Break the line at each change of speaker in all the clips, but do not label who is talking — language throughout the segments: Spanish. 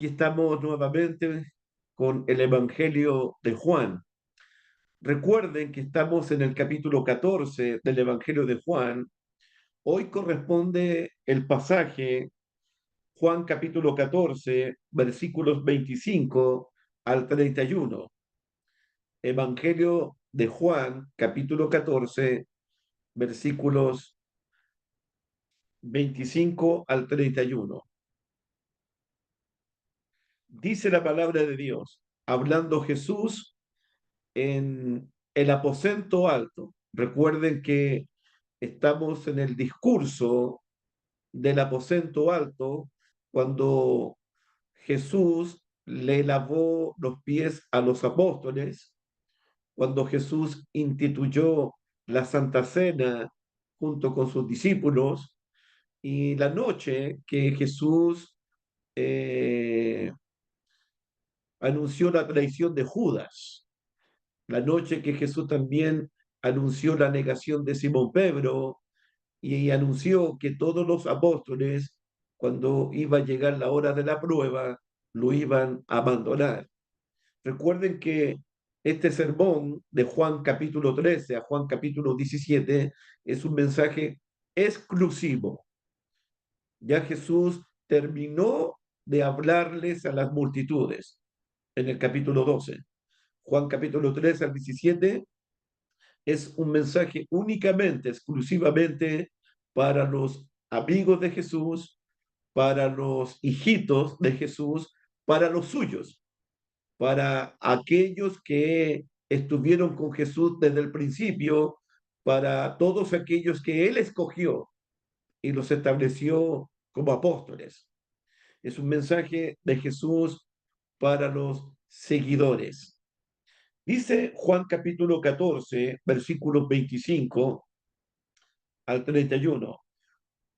Aquí estamos nuevamente con el Evangelio de Juan. Recuerden que estamos en el capítulo 14 del Evangelio de Juan. Hoy corresponde el pasaje Juan capítulo 14, versículos 25 al 31. Evangelio de Juan capítulo 14, versículos 25 al 31. Dice la palabra de Dios, hablando Jesús en el aposento alto. Recuerden que estamos en el discurso del aposento alto cuando Jesús le lavó los pies a los apóstoles, cuando Jesús instituyó la Santa Cena junto con sus discípulos y la noche que Jesús eh, anunció la traición de Judas, la noche que Jesús también anunció la negación de Simón Pedro y anunció que todos los apóstoles, cuando iba a llegar la hora de la prueba, lo iban a abandonar. Recuerden que este sermón de Juan capítulo 13 a Juan capítulo 17 es un mensaje exclusivo. Ya Jesús terminó de hablarles a las multitudes en el capítulo 12. Juan capítulo 13 al 17 es un mensaje únicamente, exclusivamente para los amigos de Jesús, para los hijitos de Jesús, para los suyos, para aquellos que estuvieron con Jesús desde el principio, para todos aquellos que Él escogió y los estableció como apóstoles. Es un mensaje de Jesús para los seguidores. Dice Juan capítulo 14, versículos 25 al 31.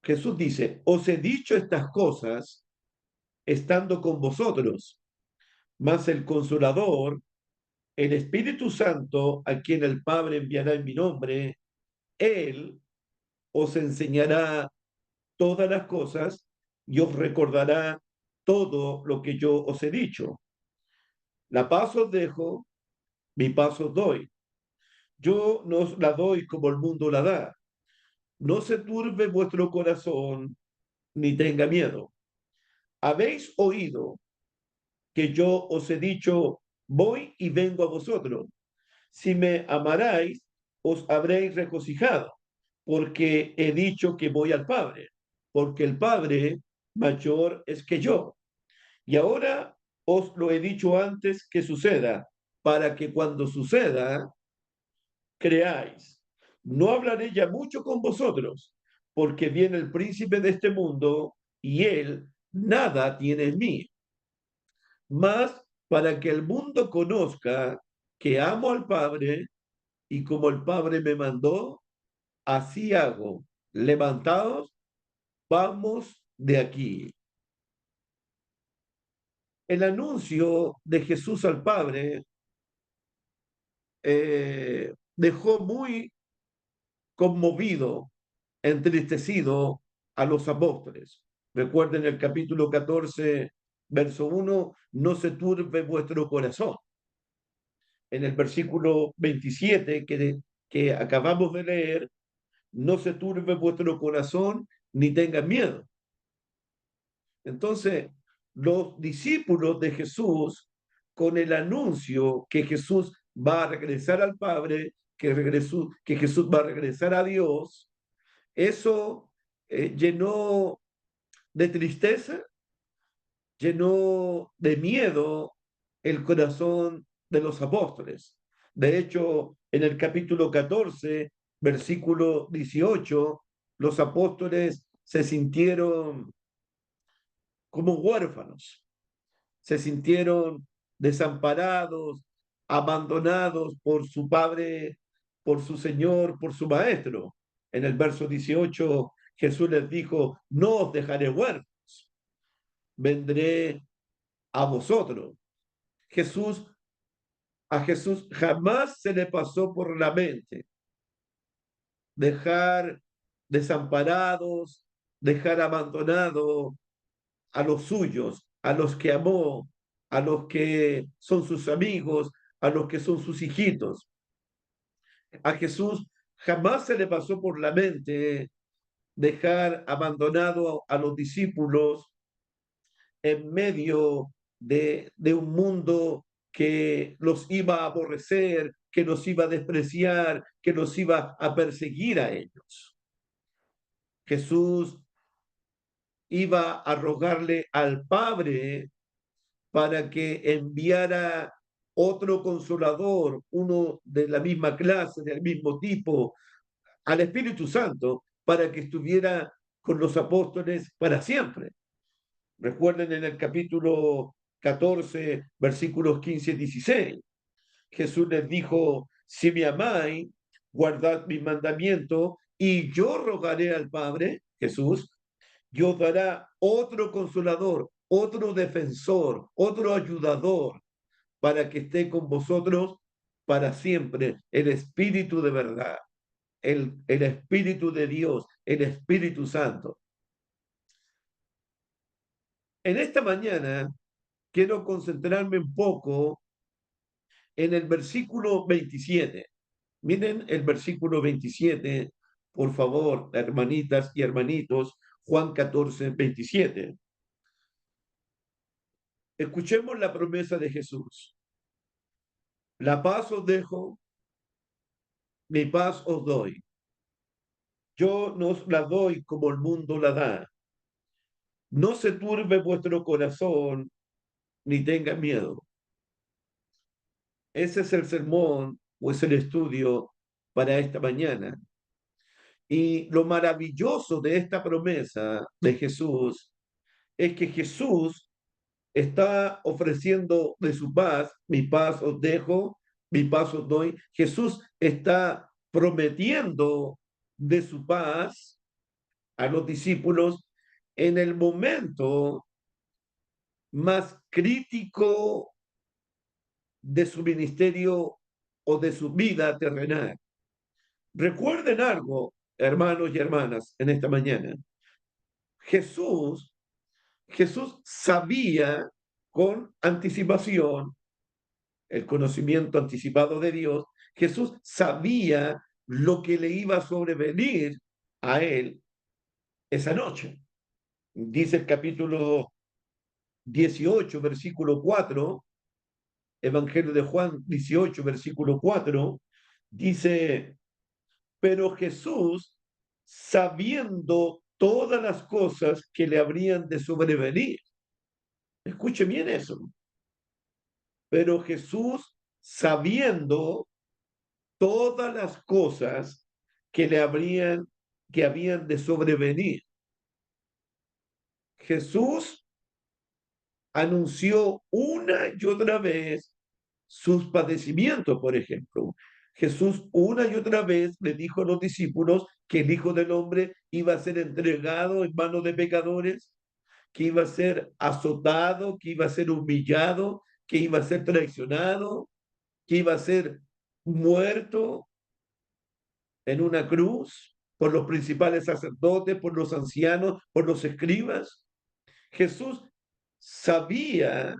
Jesús dice, os he dicho estas cosas estando con vosotros, mas el Consolador, el Espíritu Santo, a quien el Padre enviará en mi nombre, Él os enseñará todas las cosas y os recordará todo lo que yo os he dicho. La paz os dejo, mi paz os doy. Yo no os la doy como el mundo la da. No se turbe vuestro corazón, ni tenga miedo. Habéis oído que yo os he dicho, voy y vengo a vosotros. Si me amarais, os habréis regocijado, porque he dicho que voy al Padre, porque el Padre mayor es que yo. Y ahora os lo he dicho antes que suceda, para que cuando suceda, creáis. No hablaré ya mucho con vosotros, porque viene el príncipe de este mundo y él nada tiene en mí. Más para que el mundo conozca que amo al Padre y como el Padre me mandó, así hago. Levantaos, vamos de aquí. El anuncio de Jesús al Padre dejó muy conmovido, entristecido a los apóstoles. Recuerden el capítulo 14, verso 1, no se turbe vuestro corazón. En el versículo 27 que acabamos de leer, no se turbe vuestro corazón ni tengan miedo. Entonces, los discípulos de Jesús, con el anuncio que Jesús va a regresar al Padre, que Jesús va a regresar a Dios, eso llenó de tristeza, llenó de miedo el corazón de los apóstoles. De hecho, en el capítulo 14, versículo 18, los apóstoles se sintieron como huérfanos, se sintieron desamparados, abandonados por su padre, por su Señor, por su Maestro. En el verso 18, Jesús les dijo, no os dejaré huérfanos, vendré a vosotros. Jesús, a Jesús jamás se le pasó por la mente dejar desamparados, dejar abandonados a los suyos, a los que amó, a los que son sus amigos, a los que son sus hijitos. A Jesús jamás se le pasó por la mente dejar abandonado a los discípulos en medio de un mundo que los iba a aborrecer, que los iba a despreciar, que los iba a perseguir a ellos. Jesús iba a rogarle al Padre para que enviara otro consolador, uno de la misma clase, del mismo tipo, al Espíritu Santo, para que estuviera con los apóstoles para siempre. Recuerden en el capítulo 14, versículos 15 y 16, Jesús les dijo, si me amáis, guardad mi mandamiento, y yo rogaré al Padre, Jesús, y os dará otro consolador, otro defensor, otro ayudador, para que esté con vosotros para siempre, el Espíritu de verdad, el Espíritu de Dios, el Espíritu Santo. En esta mañana quiero concentrarme un poco en el versículo 27. Miren el versículo 27, por favor, hermanitas y hermanitos, Juan 14, 27. Escuchemos la promesa de Jesús. La paz os dejo, mi paz os doy. Yo no os la doy como el mundo la da. No se turbe vuestro corazón, ni tenga miedo. Ese es el sermón o es el estudio para esta mañana. Y lo maravilloso de esta promesa de Jesús es que Jesús está ofreciendo de su paz, mi paz os dejo, mi paz os doy. Jesús está prometiendo de su paz a los discípulos en el momento más crítico de su ministerio o de su vida terrenal. Recuerden algo, hermanos y hermanas, en esta mañana. Jesús, Jesús sabía con anticipación, el conocimiento anticipado de Dios, Jesús sabía lo que le iba a sobrevenir a él esa noche. Dice el capítulo 18, versículo 4, Evangelio de Juan 18, versículo 4, dice, pero Jesús, sabiendo todas las cosas que le habrían de sobrevenir, escuche bien eso, pero Jesús, sabiendo todas las cosas que le habrían, que habían de sobrevenir, Jesús anunció una y otra vez sus padecimientos, por ejemplo. Jesús una y otra vez le dijo a los discípulos que el Hijo del Hombre iba a ser entregado en manos de pecadores, que iba a ser azotado, que iba a ser humillado, que iba a ser traicionado, que iba a ser muerto en una cruz por los principales sacerdotes, por los ancianos, por los escribas. Jesús sabía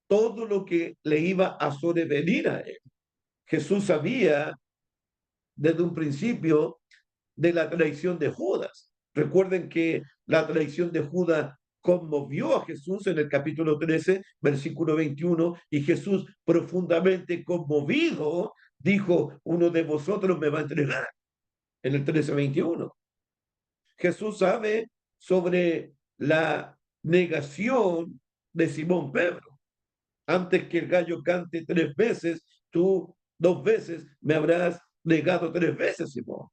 todo lo que le iba a sobrevenir a él. Jesús sabía desde un principio de la traición de Judas. Recuerden que la traición de Judas conmovió a Jesús en el capítulo 13, versículo 21, y Jesús profundamente conmovido dijo, uno de vosotros me va a entregar, en el 13:21. Jesús sabe sobre la negación de Simón Pedro. Antes que el gallo cante 3 veces, tú 2 veces me habrás negado 3 veces, Simón.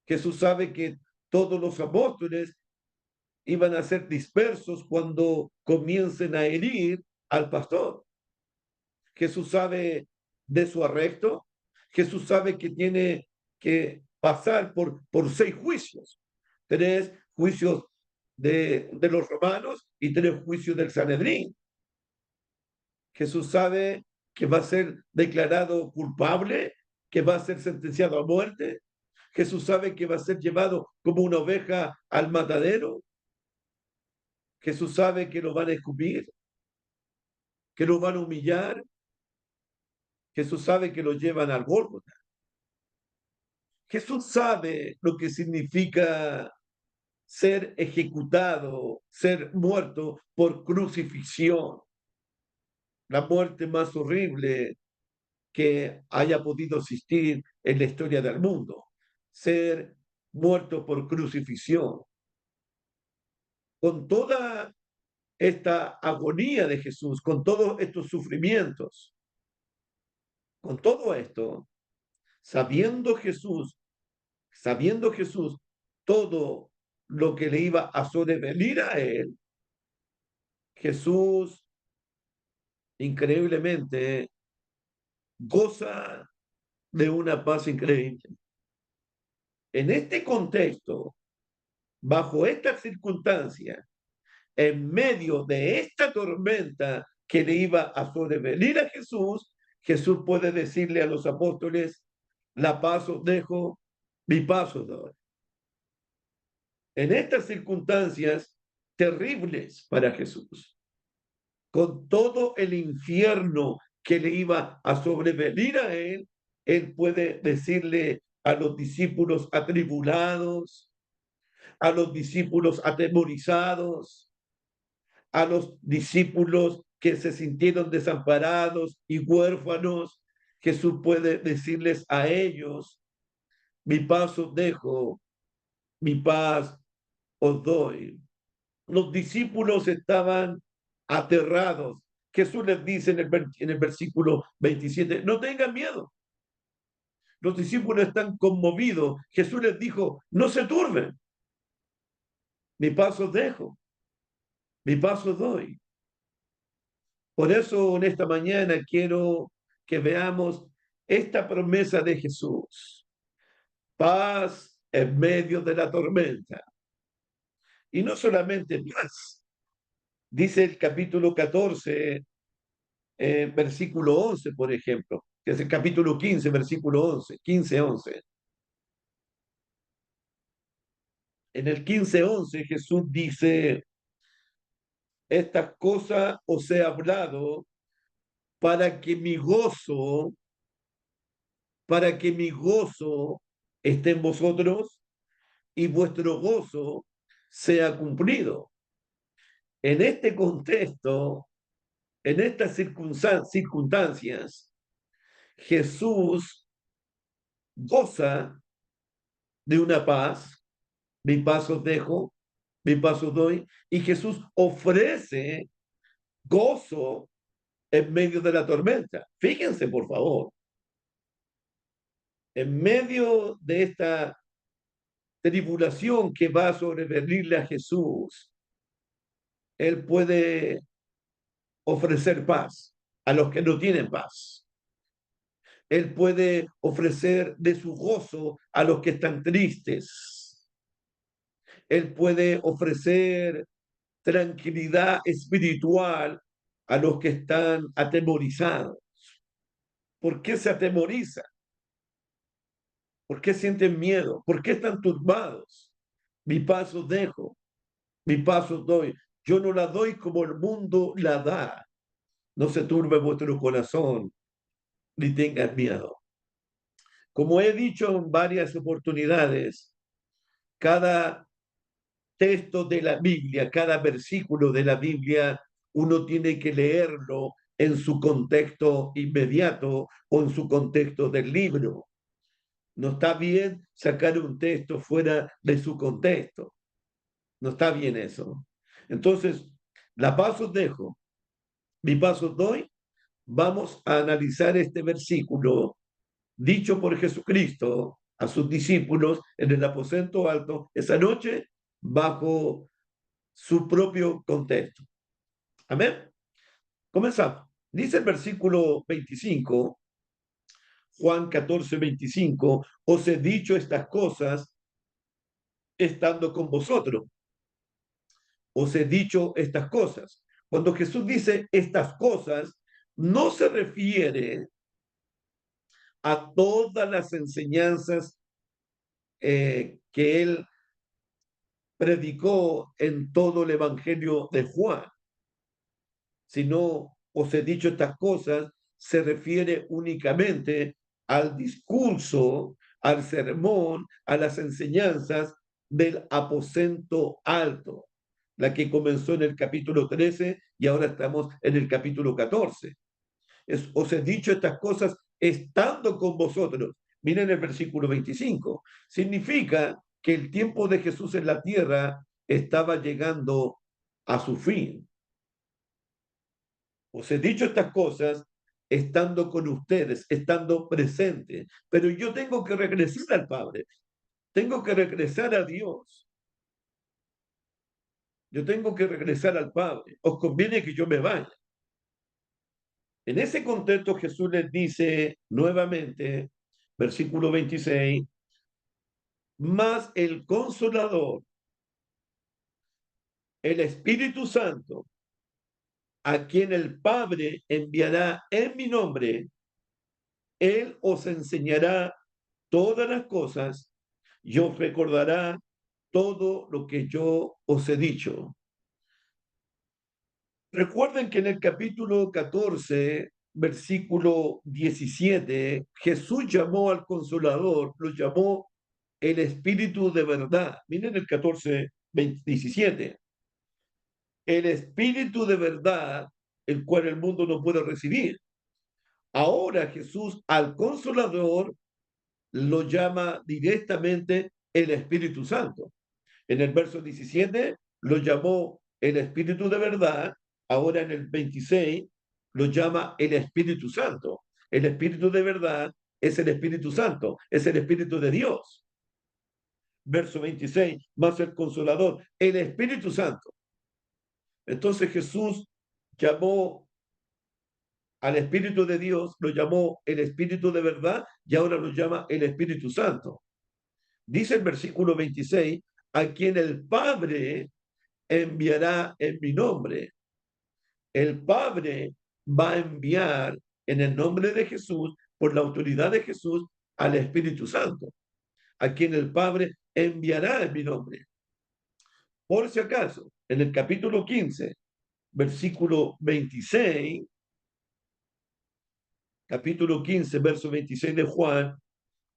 Jesús sabe que todos los apóstoles iban a ser dispersos cuando comiencen a herir al pastor. Jesús sabe de su arresto. Jesús sabe que tiene que pasar por 6 juicios. 3 juicios de los romanos y 3 juicios del Sanedrín. Jesús sabe que va a ser declarado culpable, que va a ser sentenciado a muerte. Jesús sabe que va a ser llevado como una oveja al matadero. Jesús sabe que lo van a escupir, que lo van a humillar. Jesús sabe que lo llevan al Gólgota. Jesús sabe lo que significa ser ejecutado, ser muerto por crucifixión, la muerte más horrible que haya podido existir en la historia del mundo, ser muerto por crucifixión. Con toda esta agonía de Jesús, con todos estos sufrimientos, con todo esto, sabiendo Jesús, sabiendo Jesús todo lo que le iba a sobrevenir a él, Jesús increíblemente goza de una paz increíble. En este contexto, bajo estas circunstancias, en medio de esta tormenta que le iba a sobrevenir a Jesús, Jesús puede decirle a los apóstoles, la paz os dejo, mi paz os doy. En estas circunstancias terribles para Jesús, con todo el infierno que le iba a sobrevenir a él puede decirle a los discípulos atribulados, a los discípulos atemorizados, a los discípulos que se sintieron desamparados y huérfanos. Jesús puede decirles a ellos, mi paz os dejo, mi paz os doy. Los discípulos estaban aterrados. Jesús les dice en el versículo 27, no tengan miedo. Los discípulos están conmovidos. Jesús les dijo, no se turben. Mi paz os dejo, mi paz os doy. Por eso en esta mañana quiero que veamos esta promesa de Jesús. Paz en medio de la tormenta. Y no solamente paz. Dice el capítulo 14, versículo 11, por ejemplo, que es el capítulo 15, versículo 11, 15, 11. En el 15, 11 Jesús dice, estas cosas os he hablado para que mi gozo, para que mi gozo esté en vosotros y vuestro gozo sea cumplido. En este contexto, en estas circunstancias, Jesús goza de una paz, mi paz os dejo, mi paz os doy, y Jesús ofrece gozo en medio de la tormenta. Fíjense, por favor, en medio de esta tribulación que va a sobrevenirle a Jesús, Él puede ofrecer paz a los que no tienen paz. Él puede ofrecer de su gozo a los que están tristes. Él puede ofrecer tranquilidad espiritual a los que están atemorizados. ¿Por qué se atemorizan? ¿Por qué sienten miedo? ¿Por qué están turbados? Mi paz os dejo, mi paz os doy. Yo no la doy como el mundo la da. No se turbe vuestro corazón, ni tengan miedo. Como he dicho en varias oportunidades, cada texto de la Biblia, cada versículo de la Biblia, uno tiene que leerlo en su contexto inmediato o en su contexto del libro. No está bien sacar un texto fuera de su contexto. No está bien eso. Entonces, la paz os dejo, mi paz os doy. Vamos a analizar este versículo dicho por Jesucristo a sus discípulos en el aposento alto esa noche bajo su propio contexto. Amén. Comenzamos. Dice el versículo 25, Juan 14, 25, os he dicho estas cosas estando con vosotros. Os he dicho estas cosas. Cuando Jesús dice estas cosas, no se refiere a todas las enseñanzas que él predicó en todo el Evangelio de Juan. Si no os he dicho estas cosas, se refiere únicamente al discurso, al sermón, a las enseñanzas del aposento alto, la que comenzó en el capítulo 13 y ahora estamos en el capítulo 14. Os he dicho estas cosas estando con vosotros. Miren el versículo 25. Significa que el tiempo de Jesús en la tierra estaba llegando a su fin. Os he dicho estas cosas estando con ustedes, estando presente, pero yo tengo que regresar al Padre, tengo que regresar a Dios, yo tengo que regresar al Padre. Os conviene que yo me vaya. En ese contexto Jesús les dice nuevamente, versículo 26, más el consolador, el Espíritu Santo, a quien el Padre enviará en mi nombre, él os enseñará todas las cosas y os recordará todo lo que yo os he dicho. Recuerden que en el capítulo 14, versículo 17, Jesús llamó al Consolador, lo llamó el Espíritu de verdad. Miren el 14, 17. El Espíritu de verdad, el cual el mundo no puede recibir. Ahora Jesús al Consolador lo llama directamente el Espíritu Santo. En el verso 17 lo llamó el Espíritu de verdad, ahora en el 26 lo llama el Espíritu Santo. El Espíritu de verdad es el Espíritu Santo, es el Espíritu de Dios. Verso 26, más el Consolador, el Espíritu Santo. Entonces Jesús llamó al Espíritu de Dios, lo llamó el Espíritu de verdad y ahora lo llama el Espíritu Santo. Dice el versículo 26, a quien el Padre enviará en mi nombre. El Padre va a enviar en el nombre de Jesús, por la autoridad de Jesús, al Espíritu Santo, a quien el Padre enviará en mi nombre. Por si acaso, en el capítulo 15, versículo 26, capítulo 15, verso 26 de Juan,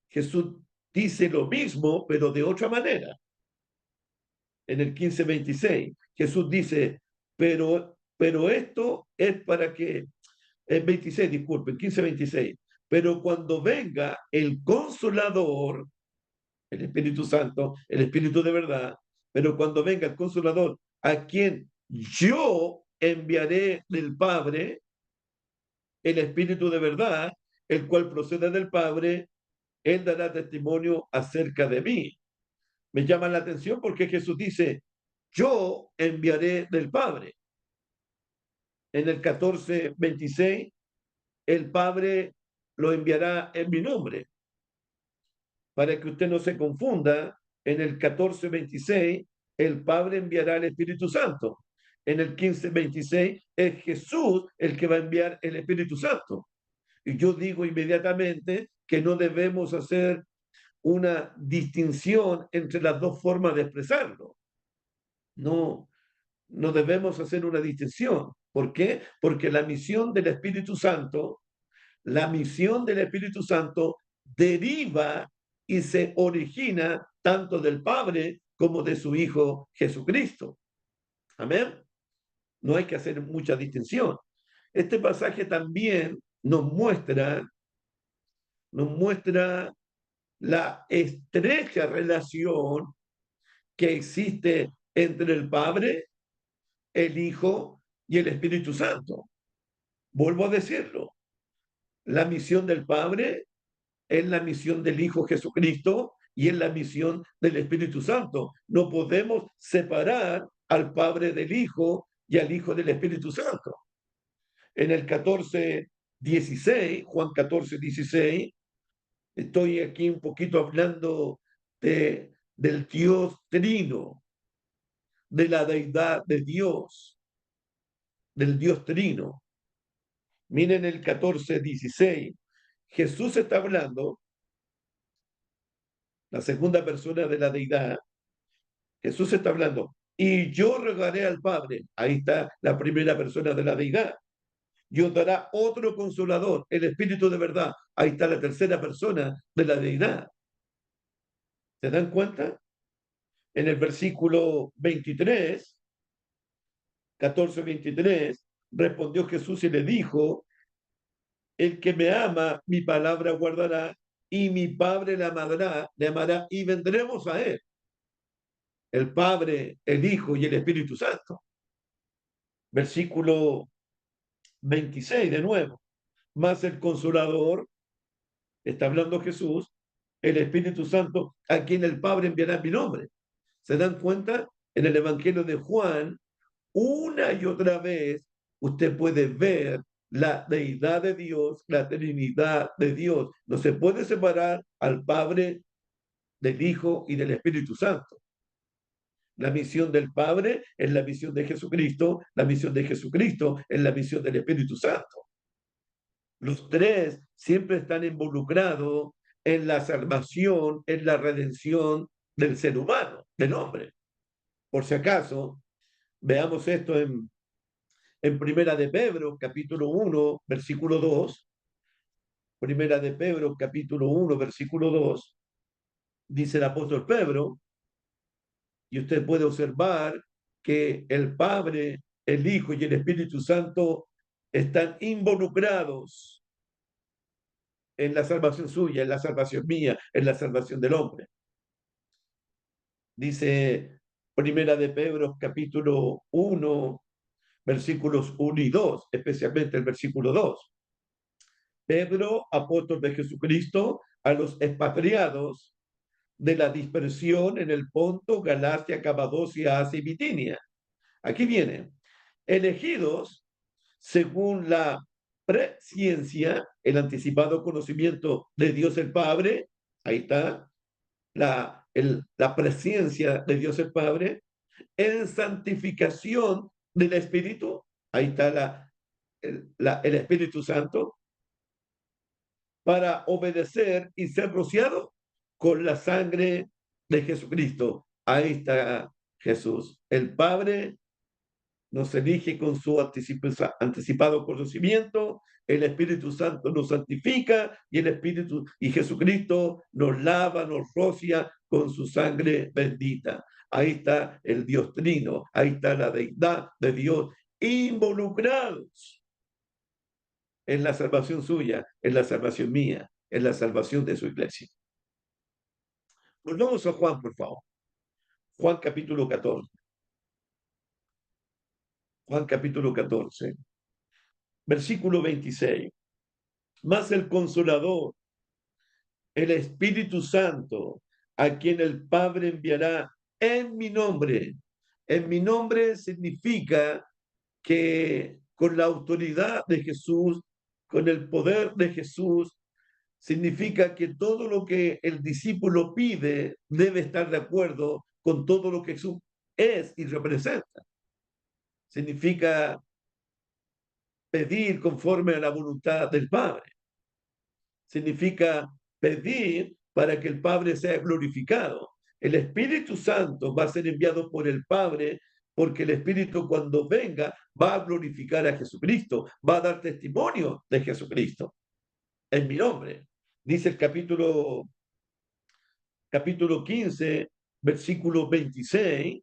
Jesús dice lo mismo, pero de otra manera. En el 15:26, Jesús dice, pero esto es para que, en 26, disculpen, 15:26, pero cuando venga el Consolador, el Espíritu Santo, el Espíritu de verdad, pero cuando venga el Consolador, a quien yo enviaré del Padre, el Espíritu de verdad, el cual procede del Padre, él dará testimonio acerca de mí. Me llama la atención porque Jesús dice, yo enviaré del Padre. En el 14:26, el Padre lo enviará en mi nombre. Para que usted no se confunda, en el 14:26, el Padre enviará el Espíritu Santo. En el 15:26, es Jesús el que va a enviar el Espíritu Santo. Y yo digo inmediatamente que no debemos hacer una distinción entre las dos formas de expresarlo. No, no debemos hacer una distinción. ¿Por qué? Porque la misión del Espíritu Santo, la misión del Espíritu Santo deriva y se origina tanto del Padre como de su Hijo Jesucristo. Amén. No hay que hacer mucha distinción. Este pasaje también nos muestra la estrecha relación que existe entre el Padre, el Hijo y el Espíritu Santo. Vuelvo a decirlo, la misión del Padre es la misión del Hijo Jesucristo y es la misión del Espíritu Santo. No podemos separar al Padre del Hijo y al Hijo del Espíritu Santo. En el 14:16, Juan 14:16, estoy aquí un poquito hablando del Dios Trino, de la deidad de Dios, del Dios Trino. Miren el 14:16. Jesús está hablando, la segunda persona de la deidad, Jesús está hablando. Y yo rogaré al Padre. Ahí está la primera persona de la deidad. Y os dará otro consolador, el Espíritu de verdad. Ahí está la tercera persona de la deidad. ¿Se dan cuenta? En el versículo 23, 14-23, respondió Jesús y le dijo, el que me ama, mi palabra guardará, y mi Padre le amará, y vendremos a él. El Padre, el Hijo y el Espíritu Santo. Versículo 26 de nuevo. Más el Consolador, está hablando Jesús, el Espíritu Santo, a quien el Padre enviará en mi nombre. ¿Se dan cuenta? En el Evangelio de Juan, una y otra vez, usted puede ver la deidad de Dios, la Trinidad de Dios. No se puede separar al Padre, del Hijo y del Espíritu Santo. La misión del Padre es la misión de Jesucristo, la misión de Jesucristo es la misión del Espíritu Santo. Los tres siempre están involucrados en la salvación, en la redención del ser humano, del hombre. Por si acaso, veamos esto en Primera de Pedro, capítulo 1, versículo 2. Primera de Pedro, capítulo 1, versículo 2, dice el apóstol Pedro, y usted puede observar que el Padre, el Hijo y el Espíritu Santo están involucrados en la salvación suya, en la salvación mía, en la salvación del hombre. Dice Primera de Pedro, capítulo 1, versículos 1 y 2, especialmente el versículo 2. Pedro, apóstol de Jesucristo, a los expatriados de la dispersión en el Ponto, Galacia, Capadocia, Asia y Bitinia. Aquí viene, elegidos según la presciencia, el anticipado conocimiento de Dios el Padre, ahí está, la presencia de Dios el Padre, en santificación del Espíritu, ahí está el Espíritu Santo, para obedecer y ser rociado con la sangre de Jesucristo. Ahí está Jesús. El Padre nos elige con su anticipado conocimiento, el Espíritu Santo nos santifica y el Espíritu y Jesucristo nos lava, nos rocia con su sangre bendita. Ahí está el Dios Trino, ahí está la deidad de Dios involucrados en la salvación suya, en la salvación mía, en la salvación de su iglesia. Volvamos a Juan, por favor. Juan capítulo 14. Juan capítulo 14, versículo 26. Más el Consolador, el Espíritu Santo, a quien el Padre enviará en mi nombre. En mi nombre significa que con la autoridad de Jesús, con el poder de Jesús, significa que todo lo que el discípulo pide debe estar de acuerdo con todo lo que Jesús es y representa. Significa pedir conforme a la voluntad del Padre. Significa pedir para que el Padre sea glorificado. El Espíritu Santo va a ser enviado por el Padre porque el Espíritu cuando venga va a glorificar a Jesucristo, va a dar testimonio de Jesucristo en mi nombre. Dice el capítulo 15, versículo 26,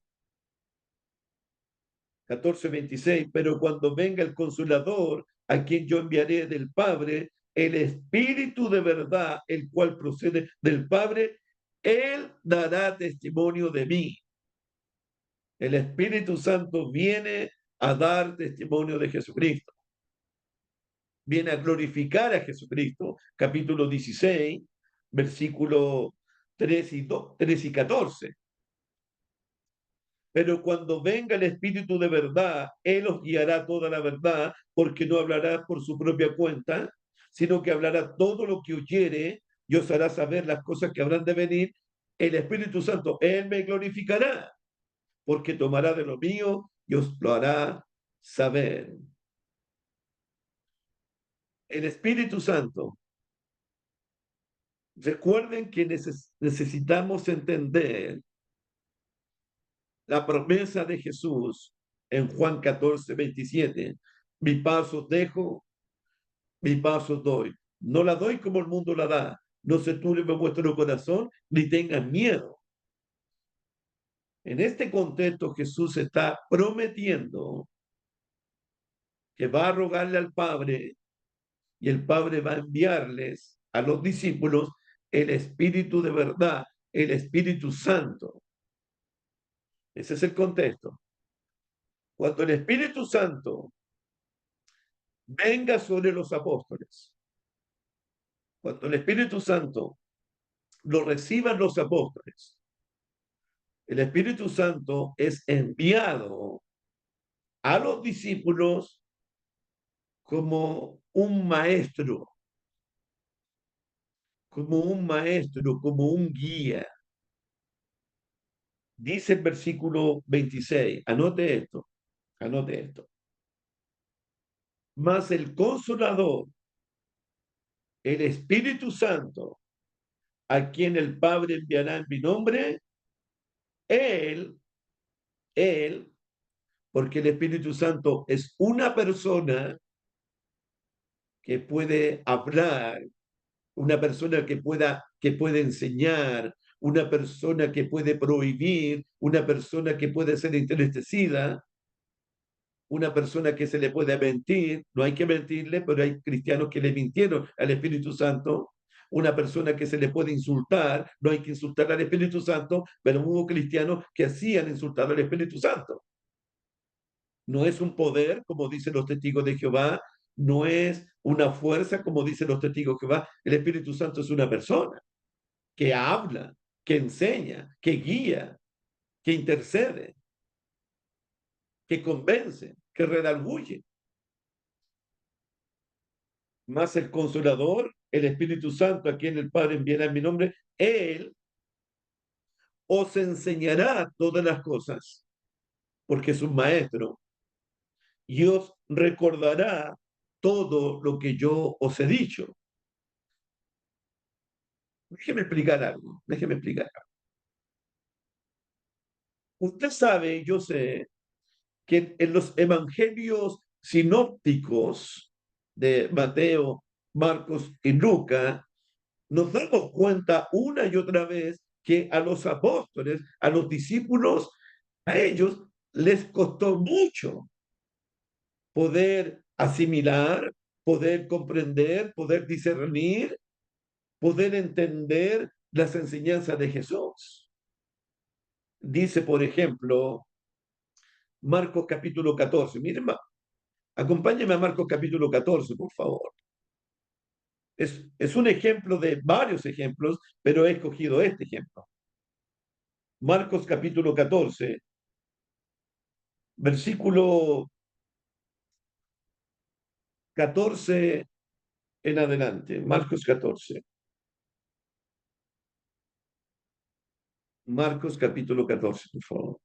14-26, pero cuando venga el Consolador, a quien yo enviaré del Padre, el Espíritu de verdad, el cual procede del Padre, él dará testimonio de mí. El Espíritu Santo viene a dar testimonio de Jesucristo. Viene a glorificar a Jesucristo. Capítulo 16, versículo 3 y 14. Pero cuando venga el Espíritu de verdad, Él os guiará toda la verdad, porque no hablará por su propia cuenta, sino que hablará todo lo que oyere y os hará saber las cosas que habrán de venir. El Espíritu Santo, Él me glorificará, porque tomará de lo mío y os lo hará saber. El Espíritu Santo, recuerden que necesitamos entender la promesa de Jesús en Juan 14:27. Mi paz os dejo, mi paz os doy. No la doy como el mundo la da. No se turbe vuestro corazón, ni tengan miedo. En este contexto, Jesús está prometiendo que va a rogarle al Padre y el Padre va a enviarles a los discípulos el Espíritu de verdad, el Espíritu Santo. Ese es el contexto. Cuando el Espíritu Santo venga sobre los apóstoles, cuando el Espíritu Santo lo reciban los apóstoles, el Espíritu Santo es enviado a los discípulos como un maestro, como un guía. Dice el versículo 26, anote esto. Mas el Consolador, el Espíritu Santo, a quien el Padre enviará en mi nombre, él, él, porque el Espíritu Santo es una persona que puede hablar, una persona que puede enseñar, una persona que puede prohibir, una persona que puede ser entristecida, una persona que se le puede mentir, no hay que mentirle, pero hay cristianos que le mintieron al Espíritu Santo, una persona que se le puede insultar, no hay que insultar al Espíritu Santo, pero hubo cristianos que hacían insultar al Espíritu Santo. No es un poder, como dicen los testigos de Jehová, no es una fuerza, como dicen los testigos de Jehová, el Espíritu Santo es una persona que habla, que enseña, que guía, que intercede, que convence, que redarguye. Más el Consolador, el Espíritu Santo, a quien el Padre enviará en mi nombre, Él os enseñará todas las cosas, porque es un maestro, y os recordará todo lo que yo os he dicho. Déjeme explicar algo. Usted sabe, yo sé, que en los evangelios sinópticos de Mateo, Marcos y Lucas, nos damos cuenta una y otra vez que a los apóstoles, a los discípulos, a ellos les costó mucho poder asimilar, poder comprender, poder discernir, poder entender las enseñanzas de Jesús. Dice, por ejemplo, Marcos capítulo 14. Miren, acompáñenme a Marcos capítulo 14, por favor. Es un ejemplo de varios ejemplos, pero he escogido este ejemplo. Marcos capítulo 14, versículo 14 en adelante. Marcos 14. Marcos capítulo 14, por favor.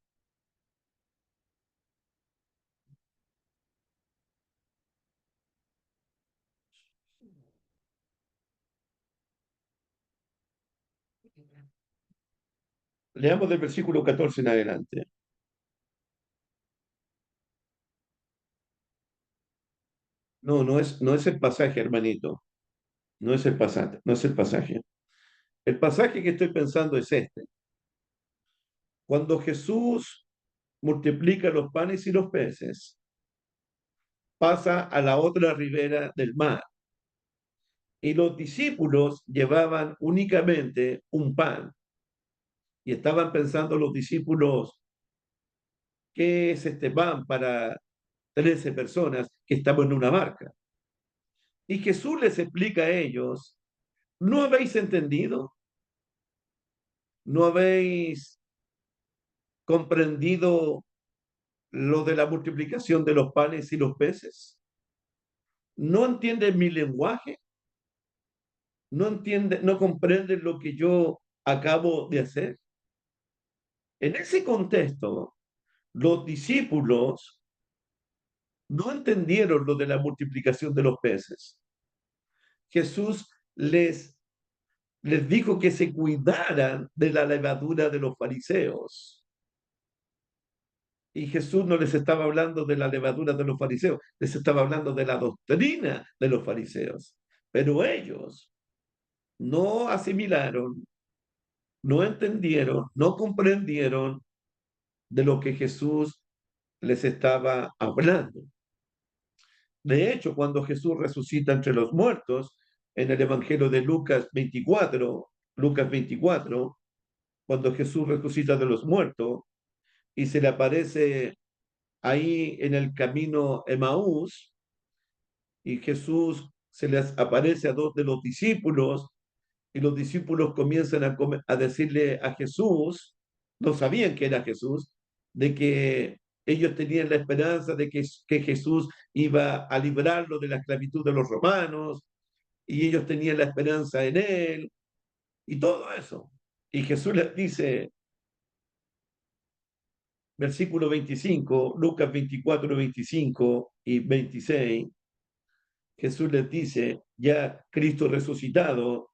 Leamos del versículo 14 en adelante. No, no es el pasaje, hermanito. No es el pasaje, no es el pasaje. El pasaje que estoy pensando es este. Cuando Jesús multiplica los panes y los peces, pasa a la otra ribera del mar. Y los discípulos llevaban únicamente un pan. Y estaban pensando los discípulos, ¿qué es este pan para 13 personas que estamos en una barca? Y Jesús les explica a ellos, ¿no habéis entendido? ¿No habéis comprendido lo de la multiplicación de los panes y los peces? ¿No entienden mi lenguaje? ¿No entienden, no comprenden lo que yo acabo de hacer? En ese contexto, los discípulos no entendieron lo de la multiplicación de los peces. Jesús les dijo que se cuidaran de la levadura de los fariseos. Y Jesús no les estaba hablando de la levadura de los fariseos, les estaba hablando de la doctrina de los fariseos. Pero ellos no asimilaron, no entendieron, no comprendieron de lo que Jesús les estaba hablando. De hecho, cuando Jesús resucita entre los muertos, en el Evangelio de Lucas 24, cuando Jesús resucita de los muertos y se le aparece ahí en el camino Emaús, y Jesús se les aparece a dos de los discípulos, y los discípulos comienzan a decirle a Jesús, no sabían que era Jesús, de que ellos tenían la esperanza de que Jesús iba a librarlo de la esclavitud de los romanos, y ellos tenían la esperanza en él, y todo eso. Y Jesús les dice, versículo 25, Lucas 24, 25 y 26, Jesús les dice, ya Cristo resucitado,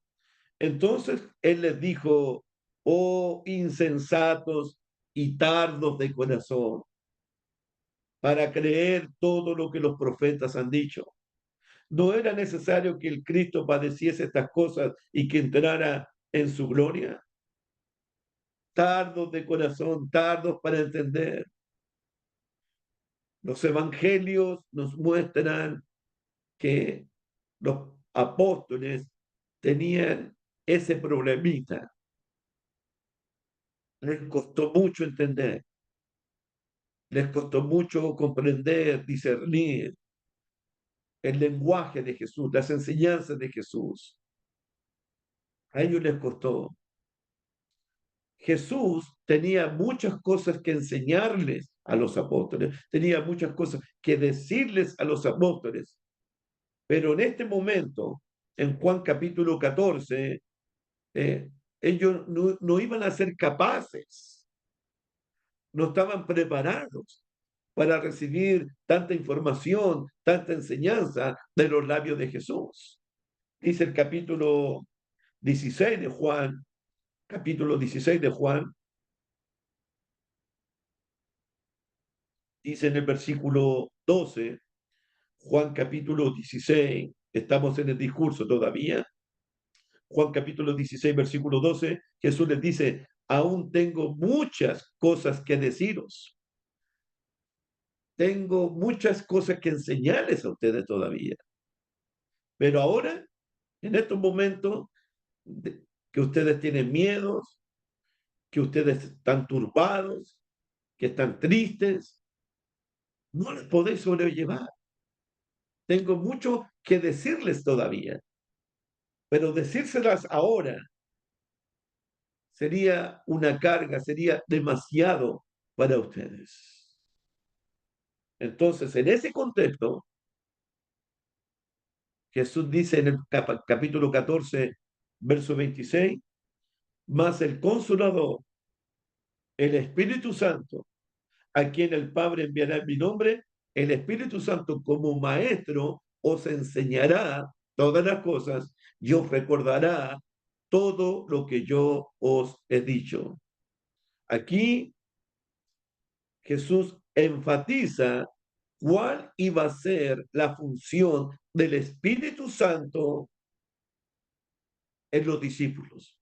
entonces Él les dijo, oh insensatos y tardos de corazón, para creer todo lo que los profetas han dicho. ¿No era necesario que el Cristo padeciese estas cosas y que entrara en su gloria? Tardos de corazón, tardos para entender. Los evangelios nos muestran que los apóstoles tenían ese problemita. Les costó mucho entender, les costó mucho comprender, discernir el lenguaje de Jesús, las enseñanzas de Jesús. A ellos les costó. Jesús tenía muchas cosas que enseñarles a los apóstoles, tenía muchas cosas que decirles a los apóstoles, pero en este momento, en Juan capítulo 14, eh, ellos no iban a ser capaces, no estaban preparados para recibir tanta información, tanta enseñanza de los labios de Jesús. Dice el capítulo 16 de Juan, capítulo 16 de Juan, dice en el versículo 12, Juan capítulo 16, estamos en el discurso todavía, Juan capítulo 16, versículo 12, Jesús les dice, aún tengo muchas cosas que deciros, tengo muchas cosas que enseñarles a ustedes todavía, pero ahora, en estos momentos, que ustedes tienen miedos, que ustedes están turbados, que están tristes, no les podéis sobrellevar. Tengo mucho que decirles todavía, pero decírselas ahora sería una carga, sería demasiado para ustedes. Entonces, en ese contexto, Jesús dice en el capítulo 14, verso 26, más el Consolador, el Espíritu Santo, a quien el Padre enviará en mi nombre, el Espíritu Santo como maestro os enseñará todas las cosas y os recordará todo lo que yo os he dicho. Aquí Jesús enfatiza cuál iba a ser la función del Espíritu Santo en los discípulos.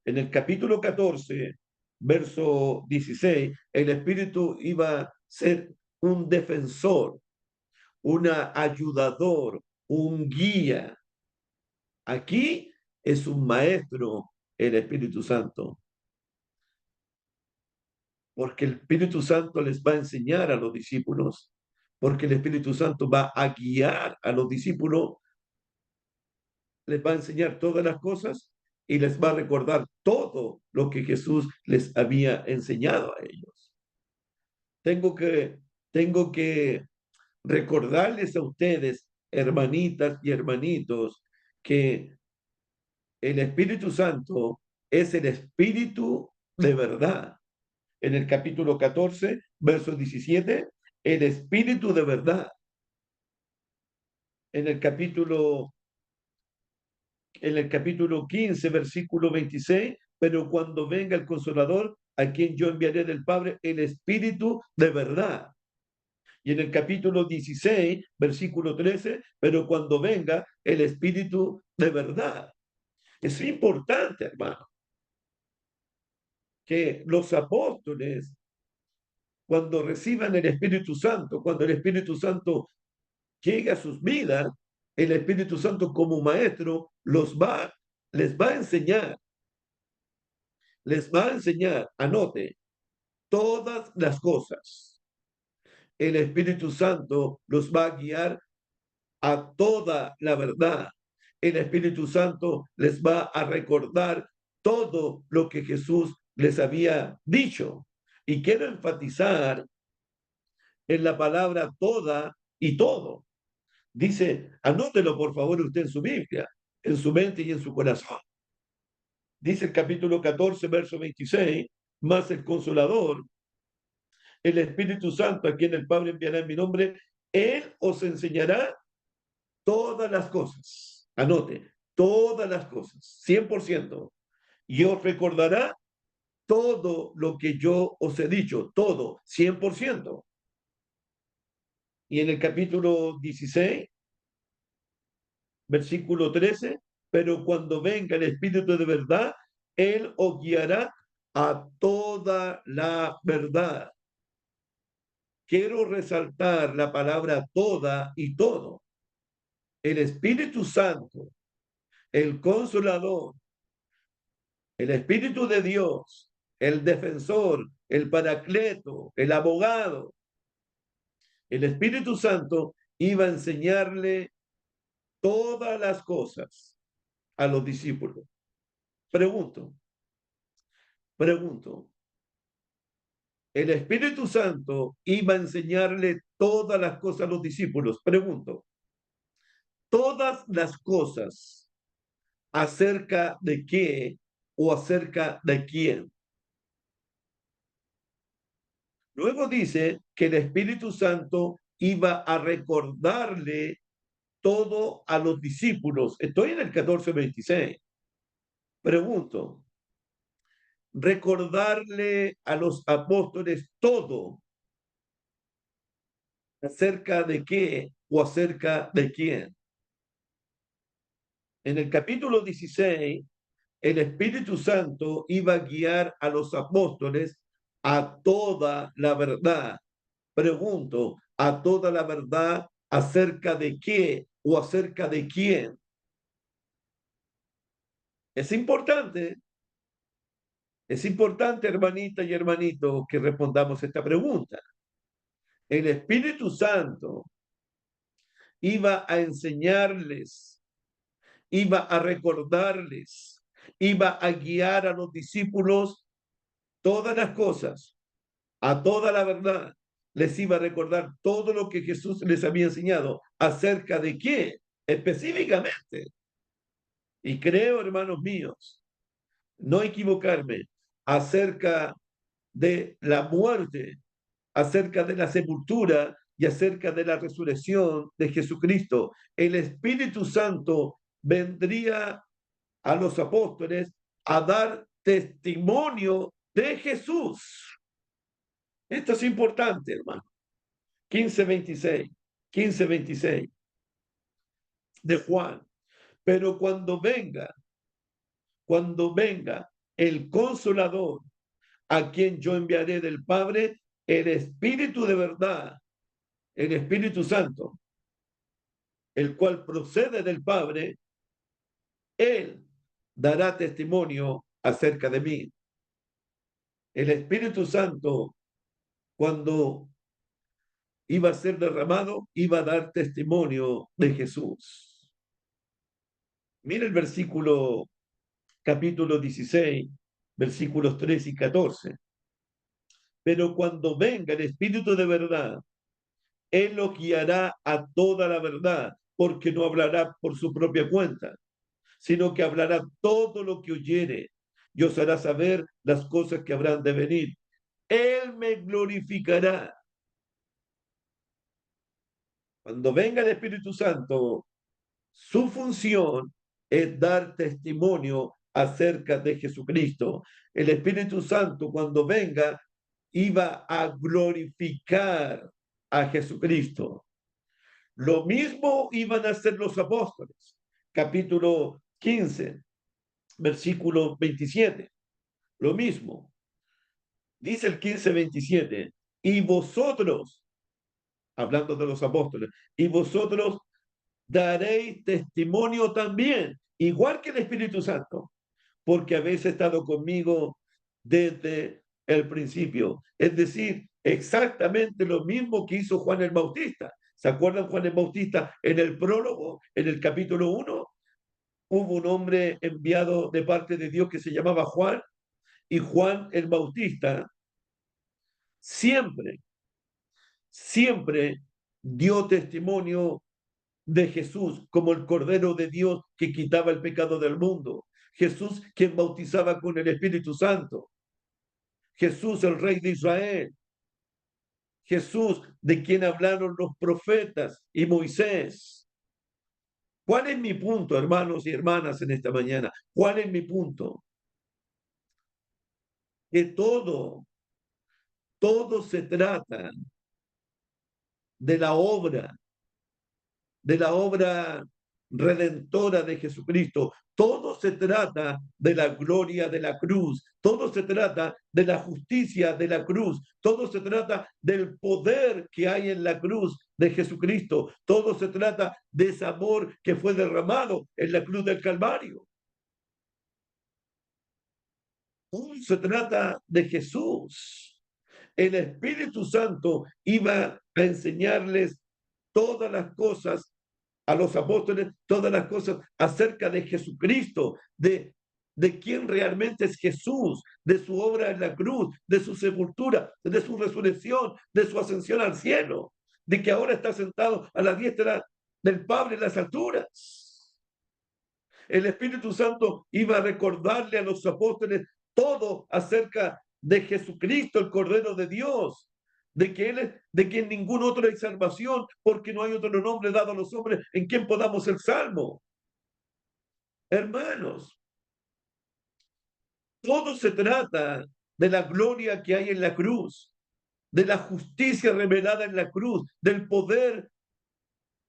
En el capítulo 14, verso 16, el Espíritu iba a ser un defensor, un ayudador, un guía. Aquí es un maestro el Espíritu Santo, porque el Espíritu Santo les va a enseñar a los discípulos, porque el Espíritu Santo va a guiar a los discípulos, les va a enseñar todas las cosas y les va a recordar todo lo que Jesús les había enseñado a ellos. Tengo que, tengo que recordarles a ustedes, hermanitas y hermanitos, que el Espíritu Santo es el Espíritu de verdad. En el capítulo 14, verso 17, el Espíritu de verdad. En el capítulo, en el capítulo 15, versículo 26, pero cuando venga el Consolador, a quien yo enviaré del Padre el Espíritu de verdad. Y en el capítulo 16, versículo 13, pero cuando venga el Espíritu de verdad. Es importante, hermano, que los apóstoles, cuando reciban el Espíritu Santo, cuando el Espíritu Santo llegue a sus vidas, el Espíritu Santo como maestro les va a enseñar, anote, todas las cosas. El Espíritu Santo los va a guiar a toda la verdad. El Espíritu Santo les va a recordar todo lo que Jesús les había dicho. Y quiero enfatizar en la palabra toda y todo. Dice, anótelo por favor usted en su Biblia, en su mente y en su corazón. Dice el capítulo 14, verso 26, más el Consolador, el Espíritu Santo, a quien el Padre enviará en mi nombre, Él os enseñará todas las cosas. Anote, todas las cosas, 100%. Y os recordará todo lo que yo os he dicho, todo, 100%. Y en el capítulo 16, versículo 13, pero cuando venga el Espíritu de verdad, Él os guiará a toda la verdad. Quiero resaltar la palabra toda y todo. El Espíritu Santo, el Consolador, el Espíritu de Dios, el Defensor, el Paracleto, el Abogado, el Espíritu Santo iba a enseñarle todas las cosas a los discípulos. Pregunto, pregunto, el Espíritu Santo iba a enseñarle todas las cosas a los discípulos. Pregunto, todas las cosas acerca de qué o acerca de quién. Luego dice que el Espíritu Santo iba a recordarle todo a los discípulos. Estoy en el 14:26. Pregunto, recordarle a los apóstoles todo acerca de qué o acerca de quién. En el capítulo 16, el Espíritu Santo iba a guiar a los apóstoles a toda la verdad. Pregunto, ¿a toda la verdad acerca de qué o acerca de quién? Es importante, hermanita y hermanito, que respondamos esta pregunta. El Espíritu Santo iba a enseñarles, iba a recordarles, iba a guiar a los discípulos todas las cosas, a toda la verdad. Les iba a recordar todo lo que Jesús les había enseñado. ¿Acerca de qué? Específicamente. Y creo, hermanos míos, no equivocarme, acerca de la muerte, acerca de la sepultura y acerca de la resurrección de Jesucristo. El Espíritu Santo vendría a los apóstoles a dar testimonio de Jesús. Esto es importante, hermano. 15:26, 15:26 de Juan. Pero cuando venga el Consolador, a quien yo enviaré del Padre, el Espíritu de verdad, el Espíritu Santo, el cual procede del Padre, Él dará testimonio acerca de mí. El Espíritu Santo, cuando iba a ser derramado, iba a dar testimonio de Jesús. Mira el versículo, capítulo 16, versículos 3 y 14. Pero cuando venga el Espíritu de verdad, Él lo guiará a toda la verdad, porque no hablará por su propia cuenta, sino que hablará todo lo que oyere y os hará saber las cosas que habrán de venir. Él me glorificará. Cuando venga el Espíritu Santo, su función es dar testimonio acerca de Jesucristo. El Espíritu Santo, cuando venga, iba a glorificar a Jesucristo. Lo mismo iban a hacer los apóstoles. Capítulo 15, versículo 27. Lo mismo. Dice el 15:27, y vosotros, hablando de los apóstoles, y vosotros daréis testimonio también, igual que el Espíritu Santo, porque habéis estado conmigo desde el principio. Es decir, exactamente lo mismo que hizo Juan el Bautista. ¿Se acuerdan Juan el Bautista en el prólogo, en el capítulo 1? Hubo un hombre enviado de parte de Dios que se llamaba Juan, y Juan el Bautista siempre, siempre dio testimonio de Jesús como el Cordero de Dios que quitaba el pecado del mundo. Jesús quien bautizaba con el Espíritu Santo. Jesús el Rey de Israel. Jesús de quien hablaron los profetas y Moisés. ¿Cuál es mi punto, hermanos y hermanas, en esta mañana? ¿Cuál es mi punto? Que todo se trata de la obra redentora de Jesucristo. Todo se trata de la gloria de la cruz, todo se trata de la justicia de la cruz, todo se trata del poder que hay en la cruz de Jesucristo, todo se trata de ese amor que fue derramado en la cruz del Calvario. Todo se trata de Jesús. El Espíritu Santo iba a enseñarles todas las cosas a los apóstoles, todas las cosas acerca de Jesucristo, de quién realmente es Jesús, de su obra en la cruz, de su sepultura, de su resurrección, de su ascensión al cielo, de que ahora está sentado a la diestra del Padre en las alturas. El Espíritu Santo iba a recordarle a los apóstoles todo acerca de Jesucristo, el Cordero de Dios, de que Él es, de que en ningún otro hay salvación, porque no hay otro nombre dado a los hombres en quien podamos ser salvos. Hermanos, todo se trata de la gloria que hay en la cruz, de la justicia revelada en la cruz, del poder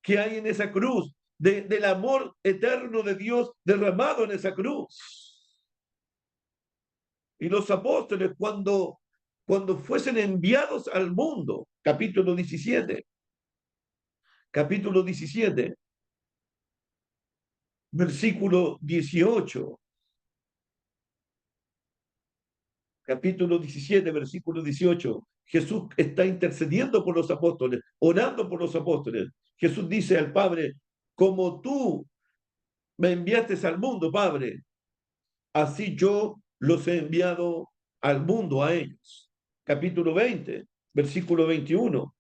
que hay en esa cruz, del amor eterno de Dios derramado en esa cruz. Y los apóstoles, cuando fuesen enviados al mundo, capítulo 17, versículo 18, capítulo 17, versículo 18, Jesús está intercediendo por los apóstoles, orando por los apóstoles. Jesús dice al Padre, como tú me enviaste al mundo, Padre, así yo los he enviado al mundo a ellos. Capítulo 20, versículo 21,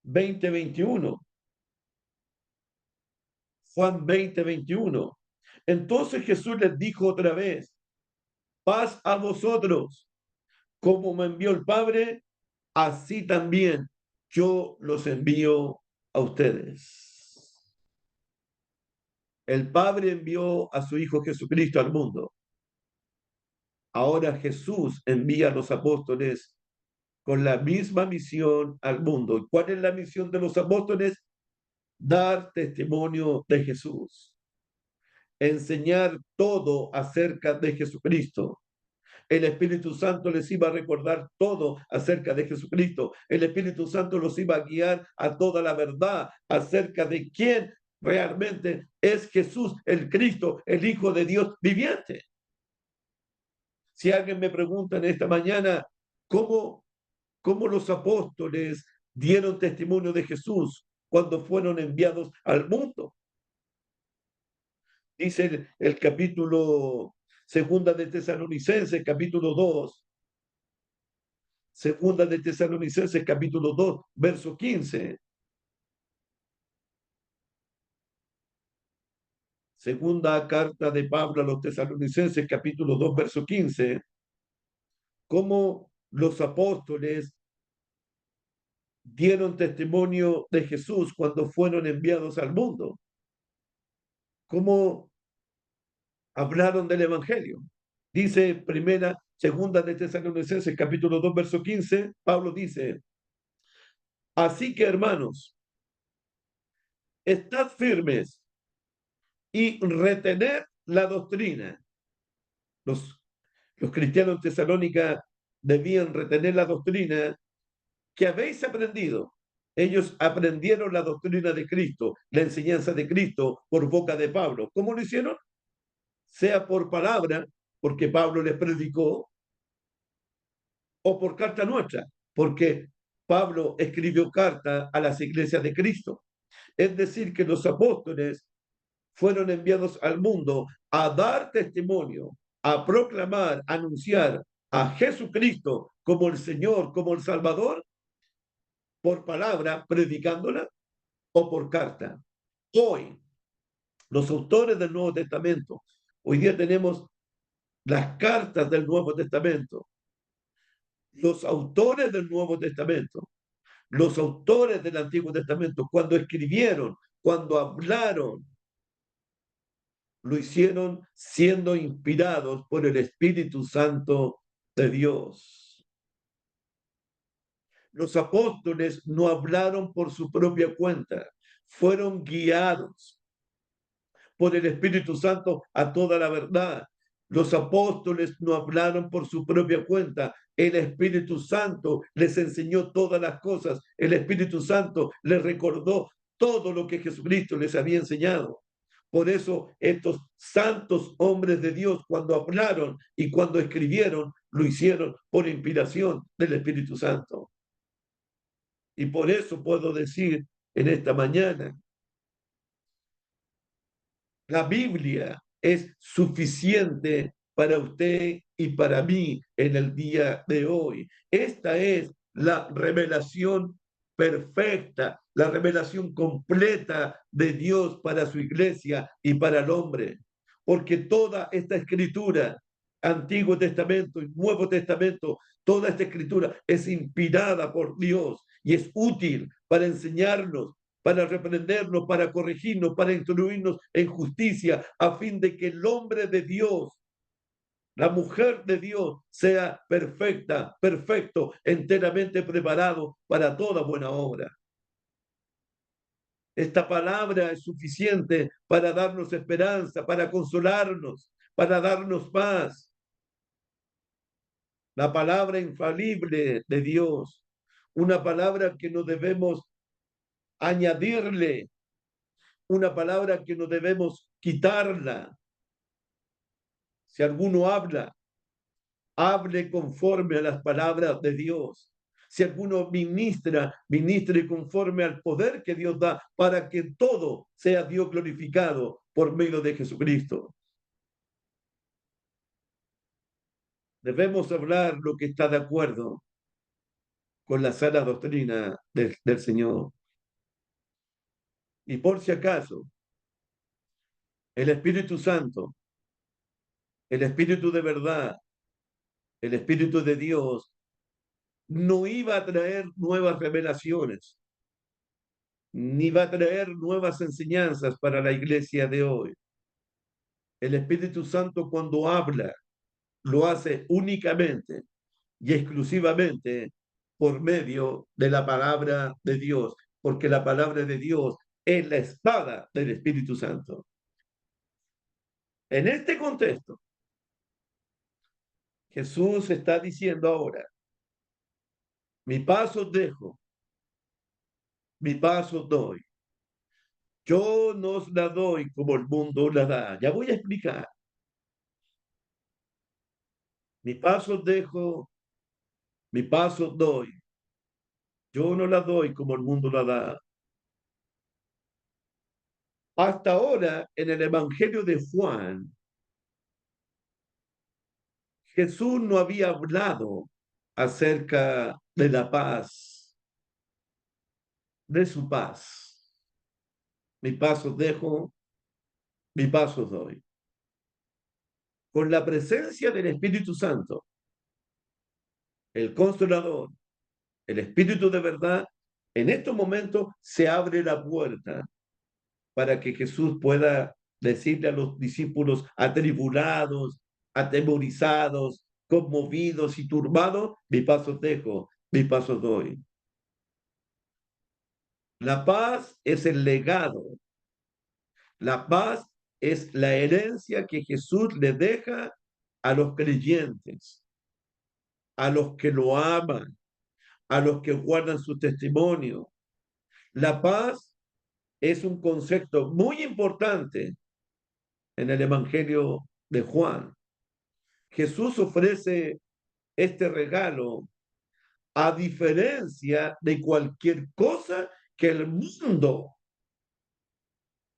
21. Juan 20:21. Entonces Jesús les dijo otra vez, paz a vosotros, como me envió el Padre, así también yo los envío a ustedes. El Padre envió a su Hijo Jesucristo al mundo. Ahora Jesús envía a los apóstoles con la misma misión al mundo. ¿Cuál es la misión de los apóstoles? Dar testimonio de Jesús, enseñar todo acerca de Jesucristo. El Espíritu Santo les iba a recordar todo acerca de Jesucristo. El Espíritu Santo los iba a guiar a toda la verdad acerca de quién realmente es Jesús, el Cristo, el Hijo de Dios viviente. Si alguien me pregunta en esta mañana cómo, cómo los apóstoles dieron testimonio de Jesús cuando fueron enviados al mundo, dice el capítulo segunda de Tesalonicenses, capítulo 2, segunda de Tesalonicenses, capítulo 2, verso 15. Segunda carta de Pablo a los Tesalonicenses, capítulo 2, verso 15. Cómo los apóstoles dieron testimonio de Jesús cuando fueron enviados al mundo. Cómo hablaron del Evangelio. Dice segunda de Tesalonicenses, capítulo 2 verso 15, Pablo dice, así que hermanos, estad firmes y retened la doctrina. Los, los cristianos de Tesalónica debían retener la doctrina que habéis aprendido. Ellos aprendieron la doctrina de Cristo, la enseñanza de Cristo por boca de Pablo. ¿Cómo lo hicieron? Sea por palabra, porque Pablo les predicó, o por carta nuestra, porque Pablo escribió carta a las iglesias de Cristo. Es decir, que los apóstoles fueron enviados al mundo a dar testimonio, a proclamar, a anunciar a Jesucristo como el Señor, como el Salvador, por palabra, predicándola, o por carta. Hoy, los autores del Nuevo Testamento, hoy día tenemos las cartas del Nuevo Testamento, los autores del Nuevo Testamento, los autores del Antiguo Testamento, cuando escribieron, cuando hablaron, lo hicieron siendo inspirados por el Espíritu Santo de Dios. Los apóstoles no hablaron por su propia cuenta, fueron guiados por el Espíritu Santo a toda la verdad. Los apóstoles no hablaron por su propia cuenta. El Espíritu Santo les enseñó todas las cosas. El Espíritu Santo les recordó todo lo que Jesucristo les había enseñado. Por eso estos santos hombres de Dios, cuando hablaron y cuando escribieron, lo hicieron por inspiración del Espíritu Santo. Y por eso puedo decir en esta mañana, la Biblia es suficiente para usted y para mí en el día de hoy. Esta es la revelación perfecta, la revelación completa de Dios para su iglesia y para el hombre. Porque toda esta escritura, Antiguo Testamento y Nuevo Testamento, toda esta escritura es inspirada por Dios y es útil para enseñarnos, para reprendernos, para corregirnos, para instruirnos en justicia, a fin de que el hombre de Dios, la mujer de Dios, sea perfecta, perfecto, enteramente preparado para toda buena obra. Esta palabra es suficiente para darnos esperanza, para consolarnos, para darnos paz. La palabra infalible de Dios, una palabra que no debemos añadirle, una palabra que no debemos quitarla. Si alguno habla, hable conforme a las palabras de Dios. Si alguno ministra, ministre conforme al poder que Dios da para que todo sea Dios glorificado por medio de Jesucristo. Debemos hablar lo que está de acuerdo con la sana doctrina del Señor. Y por si acaso, el Espíritu Santo, el Espíritu de verdad, el Espíritu de Dios, no iba a traer nuevas revelaciones, ni va a traer nuevas enseñanzas para la iglesia de hoy. El Espíritu Santo cuando habla, lo hace únicamente y exclusivamente por medio de la palabra de Dios, porque la palabra de Dios es la espada del Espíritu Santo. En este contexto, Jesús está diciendo ahora, mi paso dejo, mi paso doy. Yo no os la doy como el mundo la da. Ya voy a explicar. Mi paso dejo, mi paso doy. Yo no la doy como el mundo la da. Hasta ahora, en el Evangelio de Juan, Jesús no había hablado acerca de la paz, de su paz. Mi paso dejo, mi paso doy. Con la presencia del Espíritu Santo, el Consolador, el Espíritu de verdad, en estos momentos se abre la puerta para que Jesús pueda decirle a los discípulos atribulados, atemorizados, conmovidos y turbados, mi paz os dejo, mi paz os doy. La paz es el legado, la paz es la herencia que Jesús le deja a los creyentes, a los que lo aman, a los que guardan su testimonio. La paz es un concepto muy importante en el Evangelio de Juan. Jesús ofrece este regalo a diferencia de cualquier cosa que el mundo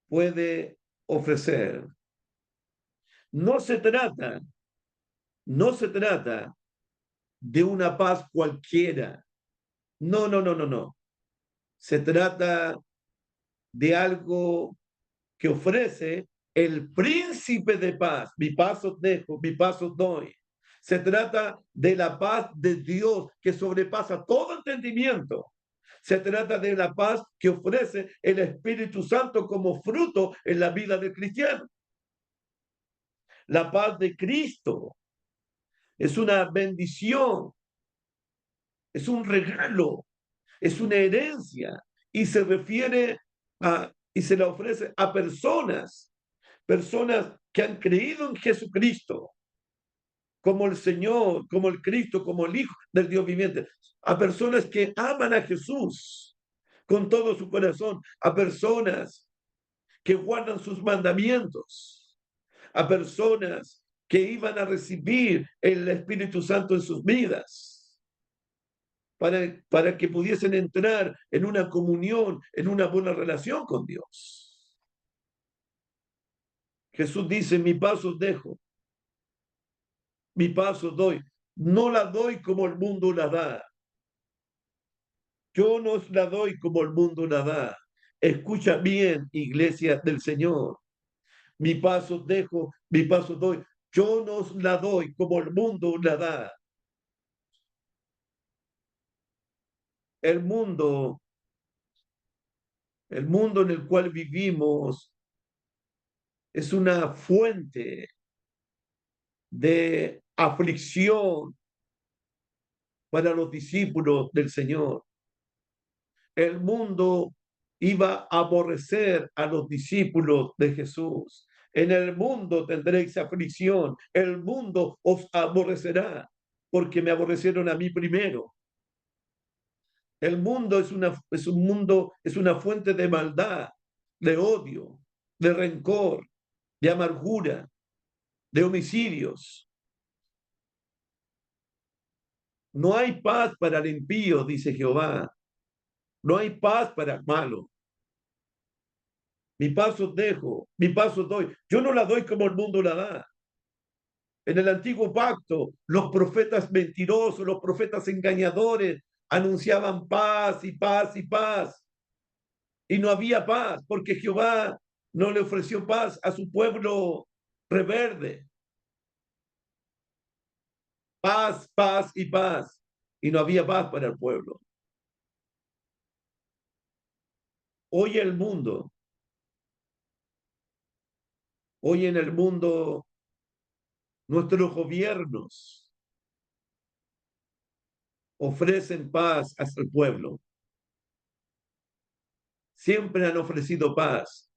puede ofrecer. No se trata, no se trata de una paz cualquiera. No, no, no, no, no. Se trata de algo que ofrece el príncipe de paz. Mi paz os dejo, mi paz os doy. Se trata de la paz de Dios que sobrepasa todo entendimiento. Se trata de la paz que ofrece el Espíritu Santo como fruto en la vida del cristiano. La paz de Cristo es una bendición, es un regalo, es una herencia y se refiere y se la ofrece a personas que han creído en Jesucristo como el Señor, como el Cristo, como el Hijo del Dios viviente, a personas que aman a Jesús con todo su corazón, a personas que guardan sus mandamientos, a personas que iban a recibir el Espíritu Santo en sus vidas, para que pudiesen entrar en una comunión, en una buena relación con Dios. Jesús dice, mi paz os dejo, mi paz os doy. No la doy como el mundo la da. Yo no os la doy como el mundo la da. Escucha bien, iglesia del Señor. Mi paz os dejo, mi paz os doy. Yo no os la doy como el mundo la da. El mundo, el mundo en el cual vivimos es una fuente de aflicción para los discípulos del Señor. El mundo iba a aborrecer a los discípulos de Jesús. En el mundo tendréis aflicción, el mundo os aborrecerá, porque me aborrecieron a mí primero. El mundo es un mundo, es una fuente de maldad, de odio, de rencor, de amargura, de homicidios. No hay paz para el impío, dice Jehová. No hay paz para el malo. Mi paz os dejo, mi paz os doy. Yo no la doy como el mundo la da. En el antiguo pacto, los profetas mentirosos, los profetas engañadores, anunciaban paz y paz y paz. Y no había paz, porque Jehová no le ofreció paz a su pueblo rebelde. Paz, paz y paz. Y no había paz para el pueblo. Hoy el mundo, hoy en el mundo, nuestros gobiernos ofrecen paz hacia el pueblo. Siempre han ofrecido paz.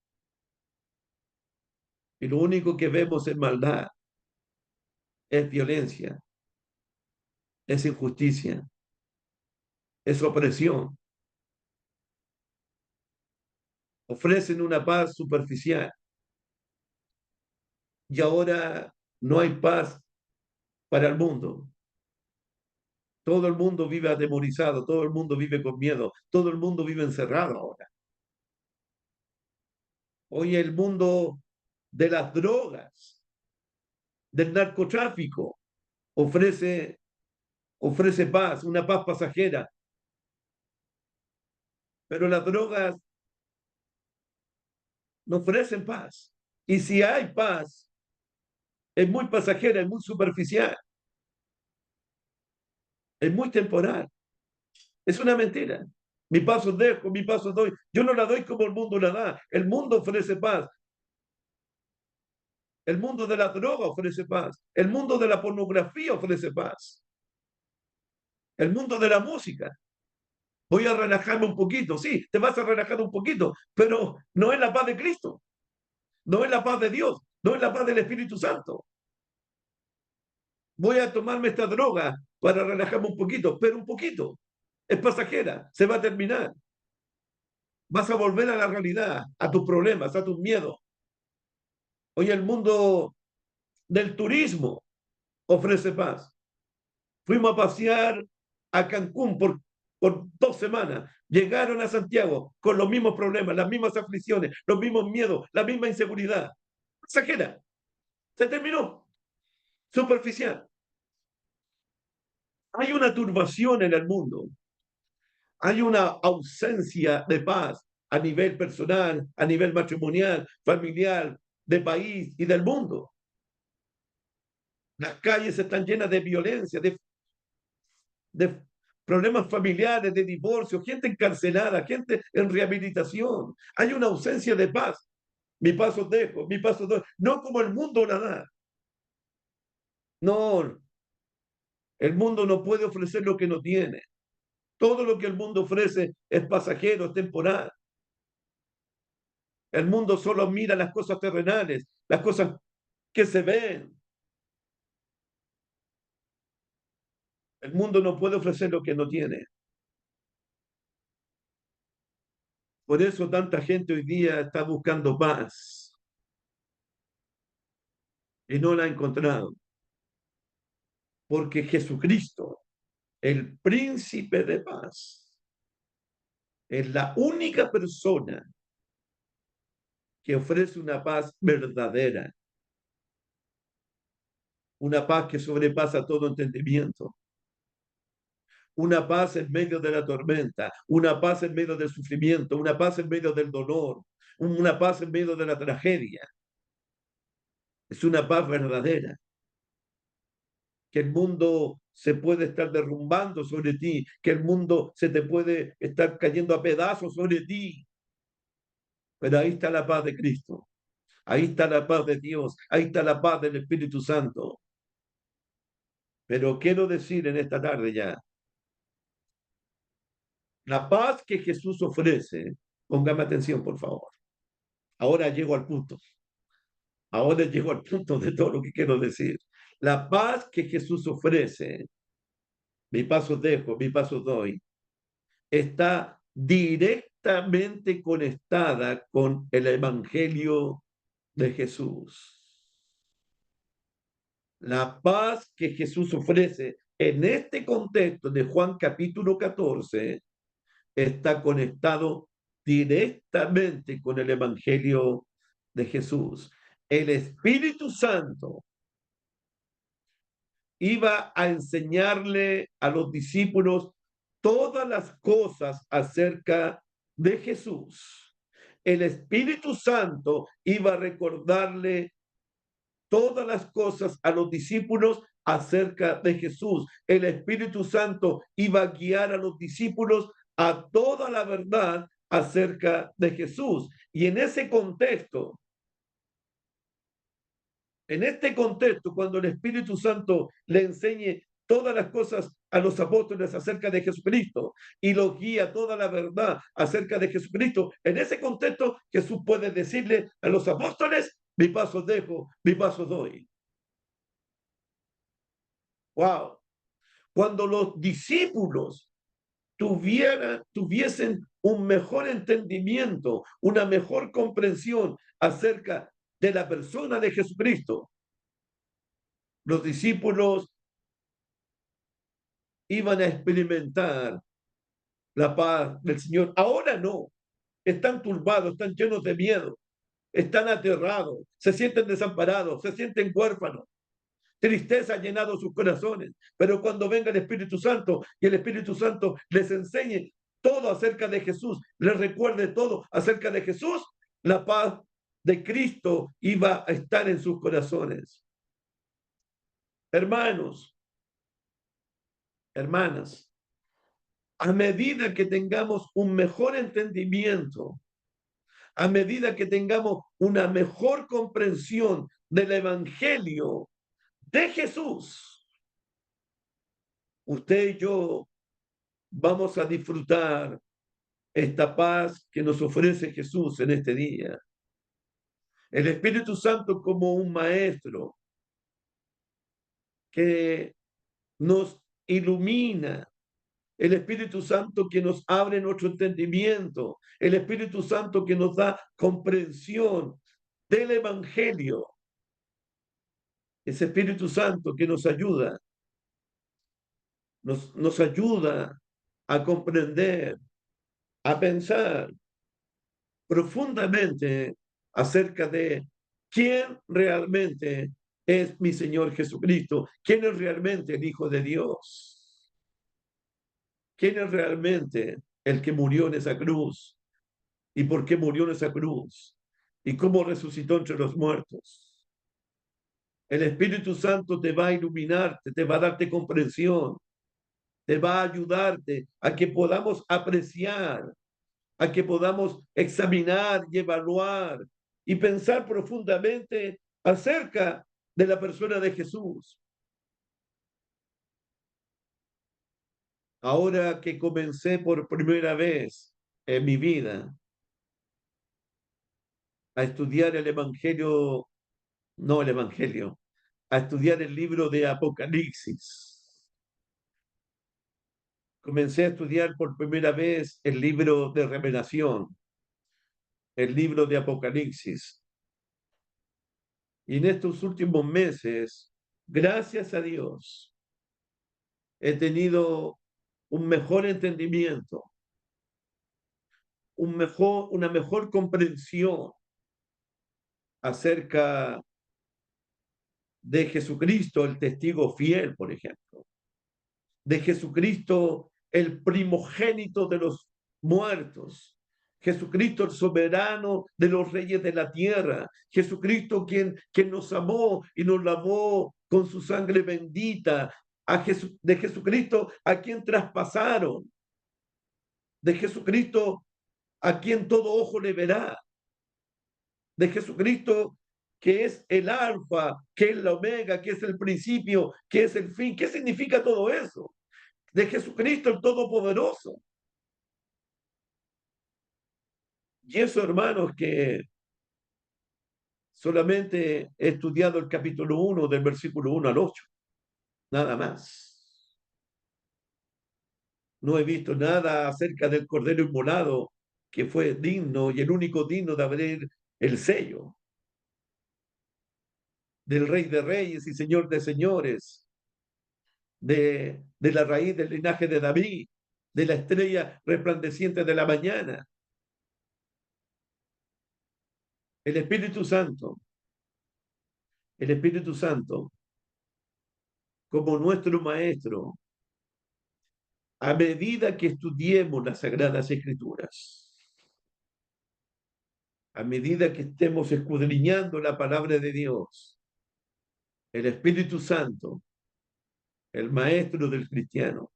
Y lo único que vemos es maldad, es violencia, es injusticia, es opresión. Ofrecen una paz superficial y ahora no hay paz para el mundo. Todo el mundo vive atemorizado, todo el mundo vive con miedo, todo el mundo vive encerrado ahora. Hoy el mundo de las drogas, del narcotráfico, ofrece, ofrece paz, una paz pasajera, pero las drogas no ofrecen paz. Y si hay paz, es muy pasajera, es muy superficial, es muy temporal. Es una mentira. Mi paso dejo, mi paso doy. Yo no la doy como el mundo la da. El mundo ofrece paz. El mundo de la droga ofrece paz. El mundo de la pornografía ofrece paz. El mundo de la música. Voy a relajarme un poquito. Sí, te vas a relajar un poquito, pero no es la paz de Cristo. No es la paz de Dios. No es la paz del Espíritu Santo. Voy a tomarme esta droga para relajarme un poquito, pero un poquito. Es pasajera. Se va a terminar. Vas a volver a la realidad, a tus problemas, a tus miedos. Hoy el mundo del turismo ofrece paz. Fuimos a pasear a Cancún por 2 semanas. Llegaron a Santiago con los mismos problemas, las mismas aflicciones, los mismos miedos, la misma inseguridad. Pasajera. Se terminó. Superficial. Hay una turbación en el mundo. Hay una ausencia de paz a nivel personal, a nivel matrimonial, familiar, de país y del mundo. Las calles están llenas de violencia, de problemas familiares, de divorcio, gente encarcelada, gente en rehabilitación. Hay una ausencia de paz. Mi paso dejo, mi paso doy. No como el mundo la da. No, el mundo no puede ofrecer lo que no tiene. Todo lo que el mundo ofrece es pasajero, es temporal. El mundo solo mira las cosas terrenales, las cosas que se ven. El mundo no puede ofrecer lo que no tiene. Por eso tanta gente hoy día está buscando paz y no la ha encontrado. Porque Jesucristo, el príncipe de paz, es la única persona que ofrece una paz verdadera, una paz que sobrepasa todo entendimiento, una paz en medio de la tormenta, una paz en medio del sufrimiento, una paz en medio del dolor, una paz en medio de la tragedia. Es una paz verdadera, que el mundo se puede estar derrumbando sobre ti, que el mundo se te puede estar cayendo a pedazos sobre ti, pero ahí está la paz de Cristo. Ahí está la paz de Dios, ahí está la paz del Espíritu Santo. Pero quiero decir en esta tarde ya, la paz que Jesús ofrece, póngame atención por favor. Ahora llego al punto, ahora llego al punto de todo lo que quiero decir. La paz que Jesús ofrece, mi paso dejo, mi paso doy, está directamente conectada con el Evangelio de Jesús. La paz que Jesús ofrece en este contexto de Juan capítulo 14 está conectado directamente con el Evangelio de Jesús. El Espíritu Santo iba a enseñarle a los discípulos todas las cosas acerca de Jesús. El Espíritu Santo iba a recordarle todas las cosas a los discípulos acerca de Jesús. El Espíritu Santo iba a guiar a los discípulos a toda la verdad acerca de Jesús. Y en ese contexto, en este contexto, cuando el Espíritu Santo le enseñe todas las cosas a los apóstoles acerca de Jesucristo y los guía toda la verdad acerca de Jesucristo, en ese contexto Jesús puede decirle a los apóstoles, mi paso dejo, mi paso doy. Wow. Cuando los discípulos tuviesen un mejor entendimiento, una mejor comprensión acerca de la persona de Jesucristo, los discípulos iban a experimentar la paz del Señor. Ahora no, están turbados, están llenos de miedo, están aterrados, se sienten desamparados, se sienten huérfanos. Tristeza ha llenado sus corazones, pero cuando venga el Espíritu Santo y el Espíritu Santo les enseñe todo acerca de Jesús, les recuerde todo acerca de Jesús, la paz de Cristo iba a estar en sus corazones. Hermanos, hermanas, a medida que tengamos un mejor entendimiento a medida que tengamos una mejor comprensión del Evangelio de Jesús, usted y yo vamos a disfrutar esta paz que nos ofrece Jesús en este día. El Espíritu Santo como un maestro que nos ilumina, el Espíritu Santo que nos abre nuestro entendimiento, el Espíritu Santo que nos da comprensión del Evangelio, ese Espíritu Santo que nos ayuda, nos ayuda a comprender, a pensar profundamente acerca de quién realmente es mi Señor Jesucristo, quién es realmente el Hijo de Dios, quién es realmente el que murió en esa cruz y por qué murió en esa cruz y cómo resucitó entre los muertos. El Espíritu Santo te va a iluminarte, te va a darte comprensión, te va a ayudarte a que podamos apreciar, a que podamos examinar y evaluar y pensar profundamente acerca de la persona de Jesús. Ahora que comencé por primera vez en mi vida a estudiar el Evangelio, no el Evangelio, a estudiar el libro de Apocalipsis. Comencé a estudiar por primera vez el libro de Revelación, el libro de Apocalipsis. Y en estos últimos meses, gracias a Dios, he tenido un mejor entendimiento, una mejor comprensión acerca de Jesucristo, el testigo fiel, por ejemplo, de Jesucristo, el primogénito de los muertos, Jesucristo, el soberano de los reyes de la tierra, Jesucristo quien nos amó y nos lavó con su sangre bendita, de Jesucristo a quien traspasaron, de Jesucristo a quien todo ojo le verá, de Jesucristo que es el alfa, que es la omega, que es el principio, que es el fin. ¿Qué significa todo eso? De Jesucristo el Todopoderoso. Y eso, hermanos, que solamente he estudiado el capítulo 1 del versículo 1 al 8, nada más. No he visto nada acerca del Cordero Inmolado, que fue digno y el único digno de abrir el sello, del Rey de Reyes y Señor de Señores, de la raíz del linaje de David, de la estrella resplandeciente de la mañana, el Espíritu Santo, el Espíritu Santo como nuestro maestro, a medida que estudiemos las Sagradas Escrituras, a medida que estemos escudriñando la palabra de Dios, el Espíritu Santo, el maestro del cristiano,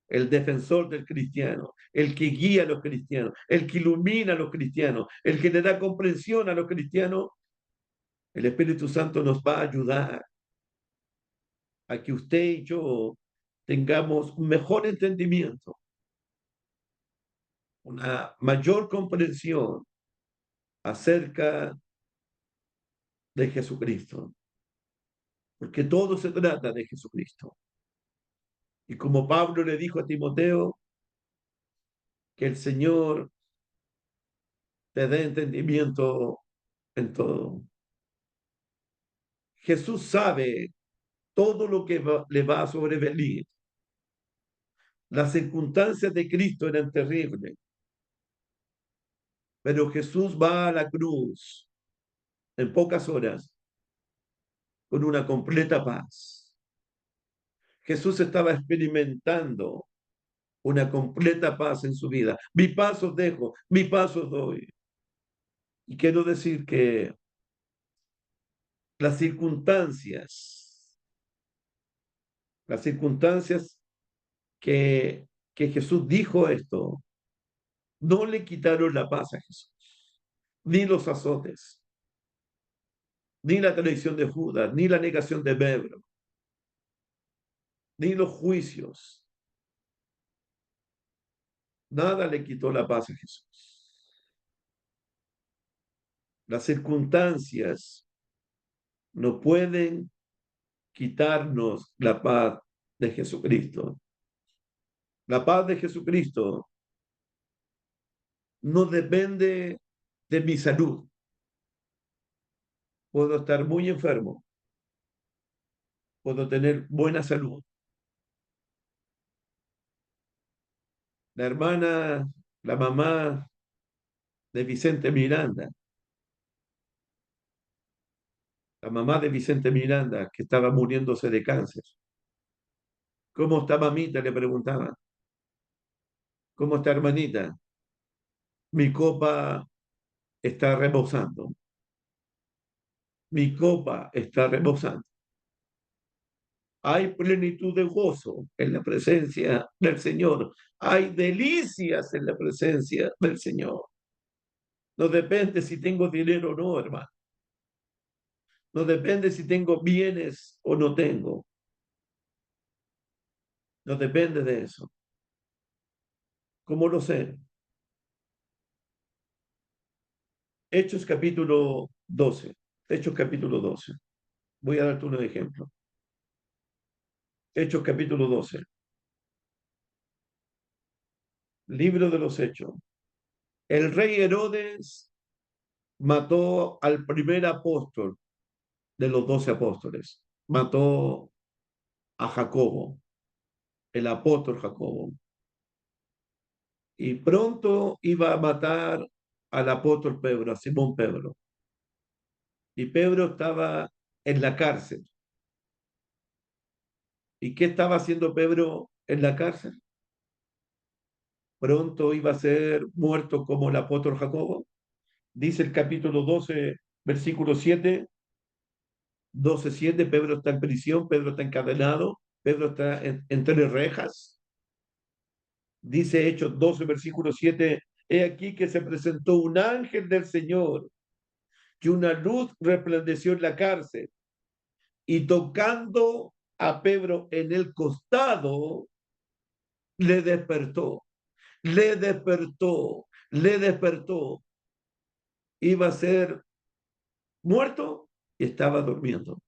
el defensor del cristiano, el que guía a los cristianos, el que ilumina a los cristianos, el que le da comprensión a los cristianos, el Espíritu Santo nos va a ayudar a que usted y yo tengamos un mejor entendimiento, una mayor comprensión acerca de Jesucristo, porque todo se trata de Jesucristo. Y como Pablo le dijo a Timoteo, que el Señor te dé entendimiento en todo. Jesús sabe todo lo que le va a sobrevenir. Las circunstancias de Cristo eran terribles, pero Jesús va a la cruz en pocas horas con una completa paz. Jesús estaba experimentando una completa paz en su vida. Mi paz os dejo, mi paz os doy. Y quiero decir que las circunstancias, las circunstancias que Jesús dijo esto, no le quitaron la paz a Jesús. ni los azotes, ni la traición de Judas, ni la negación de Pedro, ni los juicios. Nada le quitó la paz a Jesús. Las circunstancias no pueden quitarnos la paz de Jesucristo. La paz de Jesucristo no depende de mi salud. Puedo estar muy enfermo, puedo tener buena salud. La hermana, la mamá de Vicente Miranda, la mamá de Vicente Miranda, que estaba muriéndose de cáncer. ¿Cómo está mamita? Le preguntaba. ¿Cómo está hermanita? Mi copa está rebosando. Mi copa está rebosando. Hay plenitud de gozo en la presencia del Señor. Hay delicias en la presencia del Señor. No depende si tengo dinero o no, hermano. No depende si tengo bienes o no tengo. No depende de eso. ¿Cómo lo sé? Hechos capítulo 12. Hechos capítulo 12. Voy a darte un ejemplo. Hechos capítulo 12. Libro de los Hechos. El rey Herodes mató al primer apóstol de los 12 apóstoles. Mató a Jacobo, el apóstol Jacobo. Y pronto iba a matar al apóstol Pedro, a Simón Pedro. Y Pedro estaba en la cárcel. ¿Y qué estaba haciendo Pedro en la cárcel? Pronto iba a ser muerto como el apóstol Jacobo. Dice el capítulo 12, versículo 7, 12:7, Pedro está en prisión, Pedro está encadenado, Pedro está entre rejas. Dice Hechos 12, versículo 7, he aquí que se presentó un ángel del Señor, que una luz resplandeció en la cárcel, y tocando a Pedro en el costado, le despertó, le despertó, le despertó. Iba a ser muerto y estaba durmiendo.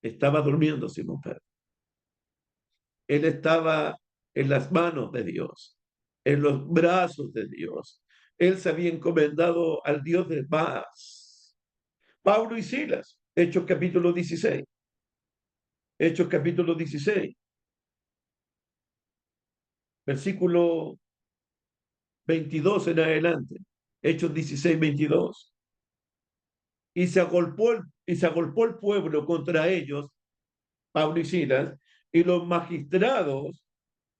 Estaba durmiendo Simón Pedro. Él estaba en las manos de Dios, en los brazos de Dios. Él se había encomendado al Dios de paz. Pablo y Silas, Hechos capítulo 16. Hechos capítulo 16, versículo 22 en adelante. Hechos 16, 22. Y se agolpó el pueblo contra ellos, Pablo y Silas, y los magistrados,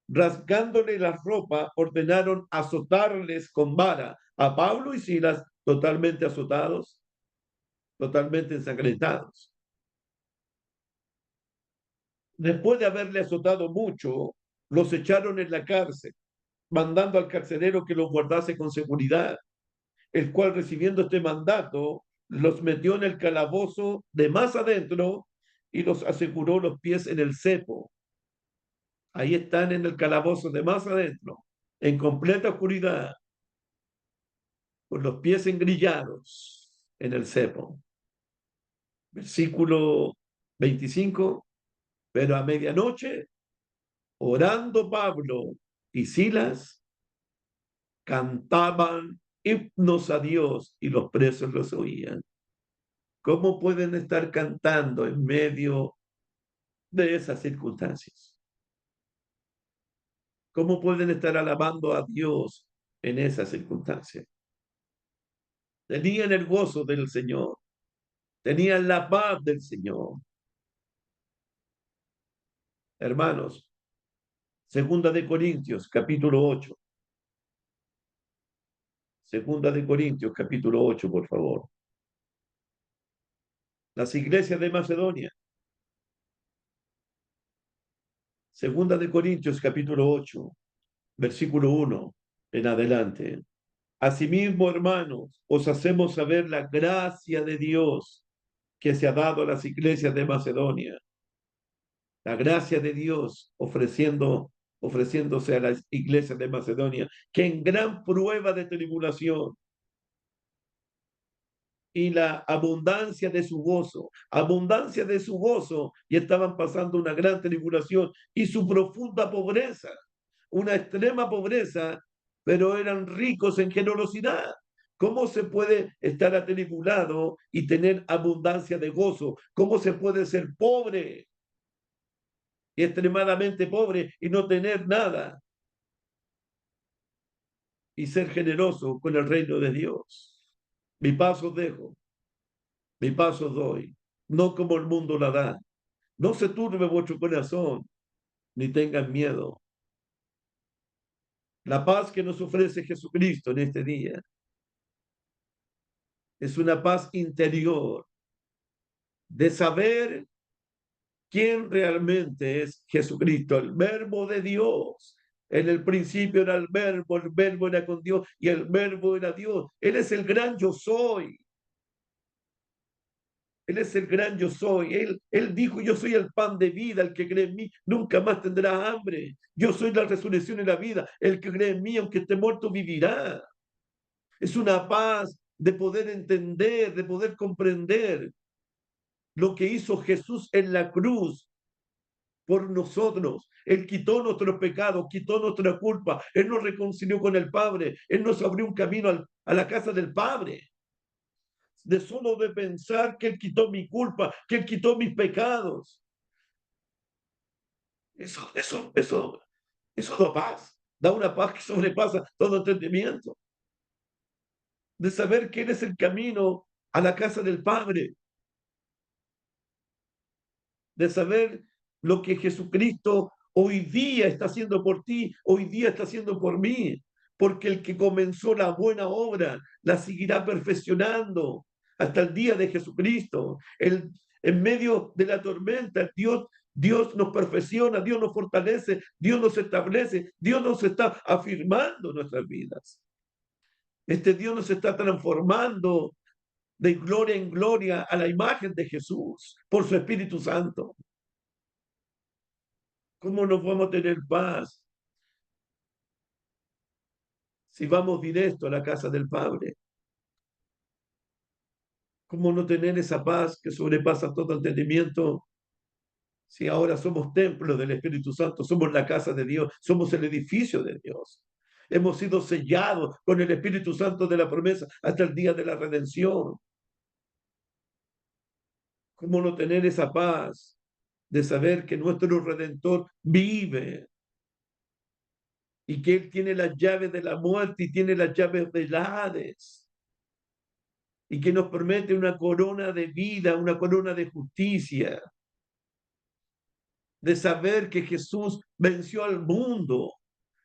rasgándole la ropa, ordenaron azotarles con vara a Pablo y Silas, totalmente azotados, totalmente ensangrentados. Después de haberle azotado mucho, los echaron en la cárcel, mandando al carcelero que los guardase con seguridad, el cual, recibiendo este mandato, los metió en el calabozo de más adentro y los aseguró los pies en el cepo. Ahí están en el calabozo de más adentro, en completa oscuridad, con los pies engrillados en el cepo. Versículo 25. Pero a medianoche, orando Pablo y Silas, cantaban himnos a Dios y los presos los oían. ¿Cómo pueden estar cantando en medio de esas circunstancias? ¿Cómo pueden estar alabando a Dios en esas circunstancias? Tenían el gozo del Señor, tenían la paz del Señor. Hermanos, Segunda de Corintios, capítulo 8. Segunda de Corintios, capítulo 8, por favor. Las iglesias de Macedonia. Segunda de Corintios, capítulo 8, versículo 1 en adelante. Asimismo, hermanos, os hacemos saber la gracia de Dios que se ha dado a las iglesias de Macedonia. La gracia de Dios ofreciéndose a las iglesias de Macedonia, que en gran prueba de tribulación y la abundancia de su gozo, y estaban pasando una gran tribulación y su profunda pobreza, una extrema pobreza, pero eran ricos en generosidad. ¿Cómo se puede estar atribulado y tener abundancia de gozo? ¿Cómo se puede ser pobre y extremadamente pobre y no tener nada y ser generoso con el reino de Dios? Mi paso dejo, mi paso doy, no como el mundo la da. No se turbe vuestro corazón, ni tengan miedo. La paz que nos ofrece Jesucristo en este día es una paz interior de saber quién realmente es Jesucristo, el verbo de Dios. En el principio era el verbo era con Dios y el verbo era Dios. Él es el gran yo soy. Él es el gran yo soy. Él dijo, yo soy el pan de vida, el que cree en mí nunca más tendrá hambre. Yo soy la resurrección y la vida. El que cree en mí, aunque esté muerto, vivirá. Es una paz de poder entender, de poder comprender lo que hizo Jesús en la cruz por nosotros. Él quitó nuestros pecados, quitó nuestra culpa. Él nos reconcilió con el Padre. Él nos abrió un camino a la casa del Padre. De solo de pensar que Él quitó mi culpa, que Él quitó mis pecados. Eso da paz. Da una paz que sobrepasa todo entendimiento. De saber que Él es el camino a la casa del Padre. De saber lo que Jesucristo hoy día está haciendo por ti, hoy día está haciendo por mí, porque el que comenzó la buena obra la seguirá perfeccionando hasta el día de Jesucristo. En medio de la tormenta, Dios nos perfecciona, Dios nos fortalece, Dios nos establece, Dios nos está afirmando nuestras vidas. Este Dios nos está transformando de gloria en gloria a la imagen de Jesús por su Espíritu Santo. ¿Cómo nos vamos a tener paz si vamos directo a la casa del Padre? ¿Cómo no tener esa paz que sobrepasa todo entendimiento si ahora somos templo del Espíritu Santo, somos la casa de Dios, somos el edificio de Dios? Hemos sido sellados con el Espíritu Santo de la promesa hasta el día de la redención. ¿Cómo no tener esa paz de saber que nuestro Redentor vive y que Él tiene las llaves de la muerte y tiene las llaves del Hades? Y que nos promete una corona de vida, una corona de justicia, de saber que Jesús venció al mundo.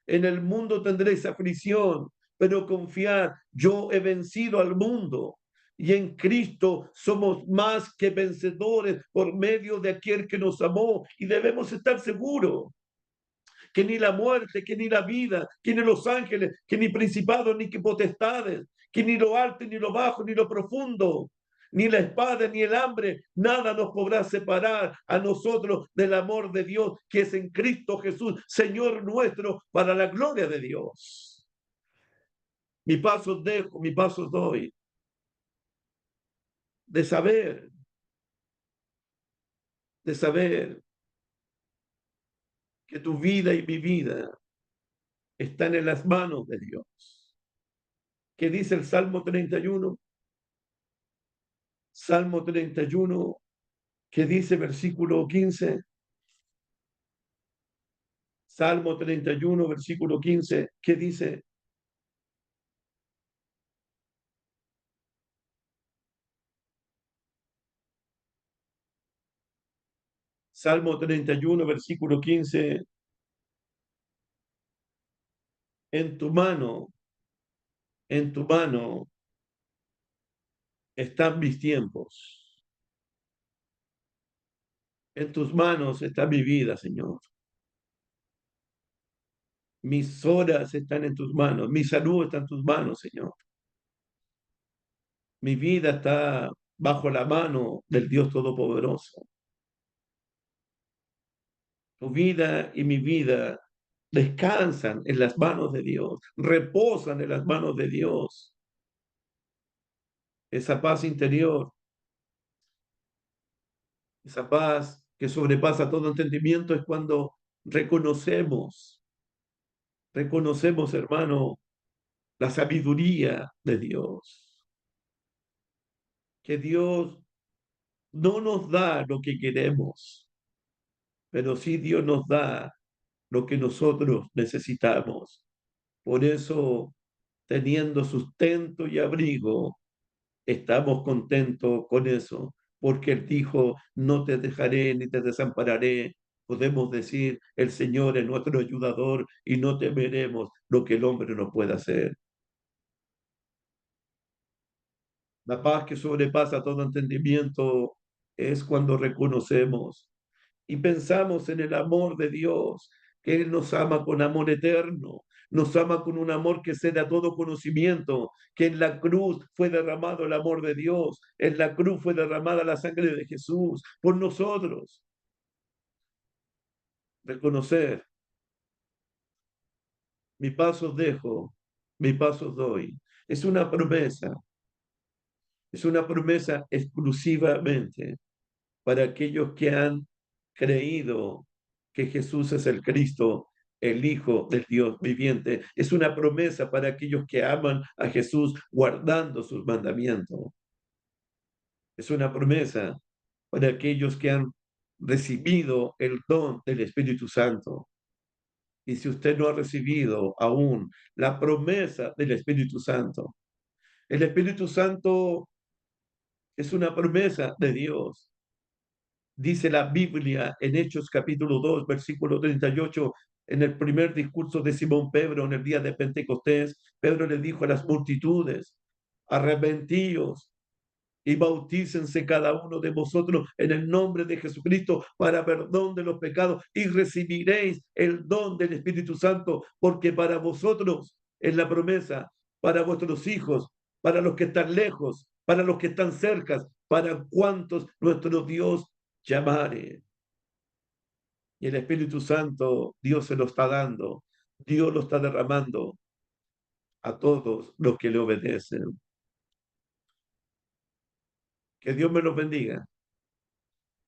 En el mundo tendréis aflicción, pero confiad, yo he vencido al mundo. Y en Cristo somos más que vencedores por medio de aquel que nos amó. Y debemos estar seguros que ni la muerte, que ni la vida, que ni los ángeles, que ni principados, ni que potestades, que ni lo alto, ni lo bajo, ni lo profundo, ni la espada, ni el hambre, nada nos podrá separar a nosotros del amor de Dios que es en Cristo Jesús, Señor nuestro, para la gloria de Dios. Mi paso dejo, mi paso doy, de saber, de saber que tu vida y mi vida están en las manos de Dios. ¿Qué dice el Salmo 31? Salmo 31, que dice versículo 15. Salmo 31, versículo 15, que dice, Salmo 31, versículo 15, en tu mano, en tu mano están mis tiempos, en tus manos está mi vida, Señor. Mis horas están en tus manos, mi salud está en tus manos, Señor. Mi vida está bajo la mano del Dios Todopoderoso. Tu vida y mi vida descansan en las manos de Dios, reposan en las manos de Dios. Esa paz interior, esa paz que sobrepasa todo entendimiento es cuando reconocemos, hermano, la sabiduría de Dios, que Dios no nos da lo que queremos, pero sí Dios nos da lo que nosotros necesitamos. Por eso, teniendo sustento y abrigo, estamos contentos con eso, porque Él dijo, no te dejaré ni te desampararé. Podemos decir, el Señor es nuestro ayudador y no temeremos lo que el hombre no pueda hacer. La paz que sobrepasa todo entendimiento es cuando reconocemos y pensamos en el amor de Dios, que Él nos ama con amor eterno, nos ama con un amor que cede todo conocimiento, que en la cruz fue derramado el amor de Dios, en la cruz fue derramada la sangre de Jesús por nosotros. Reconocer, mi paso dejo, mi paso doy. Es una promesa, es una promesa exclusivamente para aquellos que han creído que Jesús es el Cristo, el Hijo del Dios viviente. Es una promesa para aquellos que aman a Jesús guardando sus mandamientos. Es una promesa para aquellos que han recibido el don del Espíritu Santo. Y si usted no ha recibido aún la promesa del Espíritu Santo, el Espíritu Santo es una promesa de Dios. Dice la Biblia en Hechos capítulo 2 versículo 38 en el primer discurso de Simón Pedro en el día de Pentecostés, Pedro le dijo a las multitudes, arrepentíos y bautícense cada uno de vosotros en el nombre de Jesucristo para perdón de los pecados y recibiréis el don del Espíritu Santo, porque para vosotros es la promesa, para vuestros hijos, para los que están lejos, para los que están cerca, para cuantos nuestro Dios llamare. Y el Espíritu Santo, Dios se lo está dando, Dios lo está derramando a todos los que le obedecen. Que Dios me los bendiga.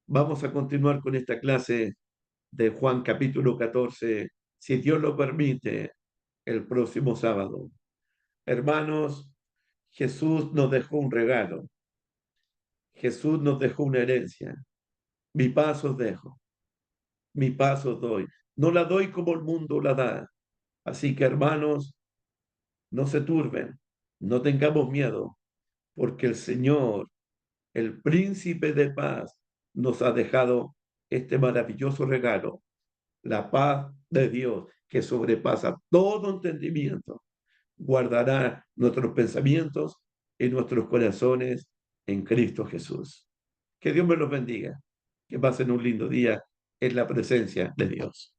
Vamos a continuar con esta clase de Juan capítulo 14, si Dios lo permite, el próximo sábado. Hermanos, Jesús nos dejó un regalo. Jesús nos dejó una herencia. Mi paz os dejo, mi paz os doy. No la doy como el mundo la da. Así que, hermanos, no se turben, no tengamos miedo, porque el Señor, el príncipe de paz, nos ha dejado este maravilloso regalo, la paz de Dios, que sobrepasa todo entendimiento, guardará nuestros pensamientos y nuestros corazones en Cristo Jesús. Que Dios me los bendiga, que pasen un lindo día en la presencia de Dios.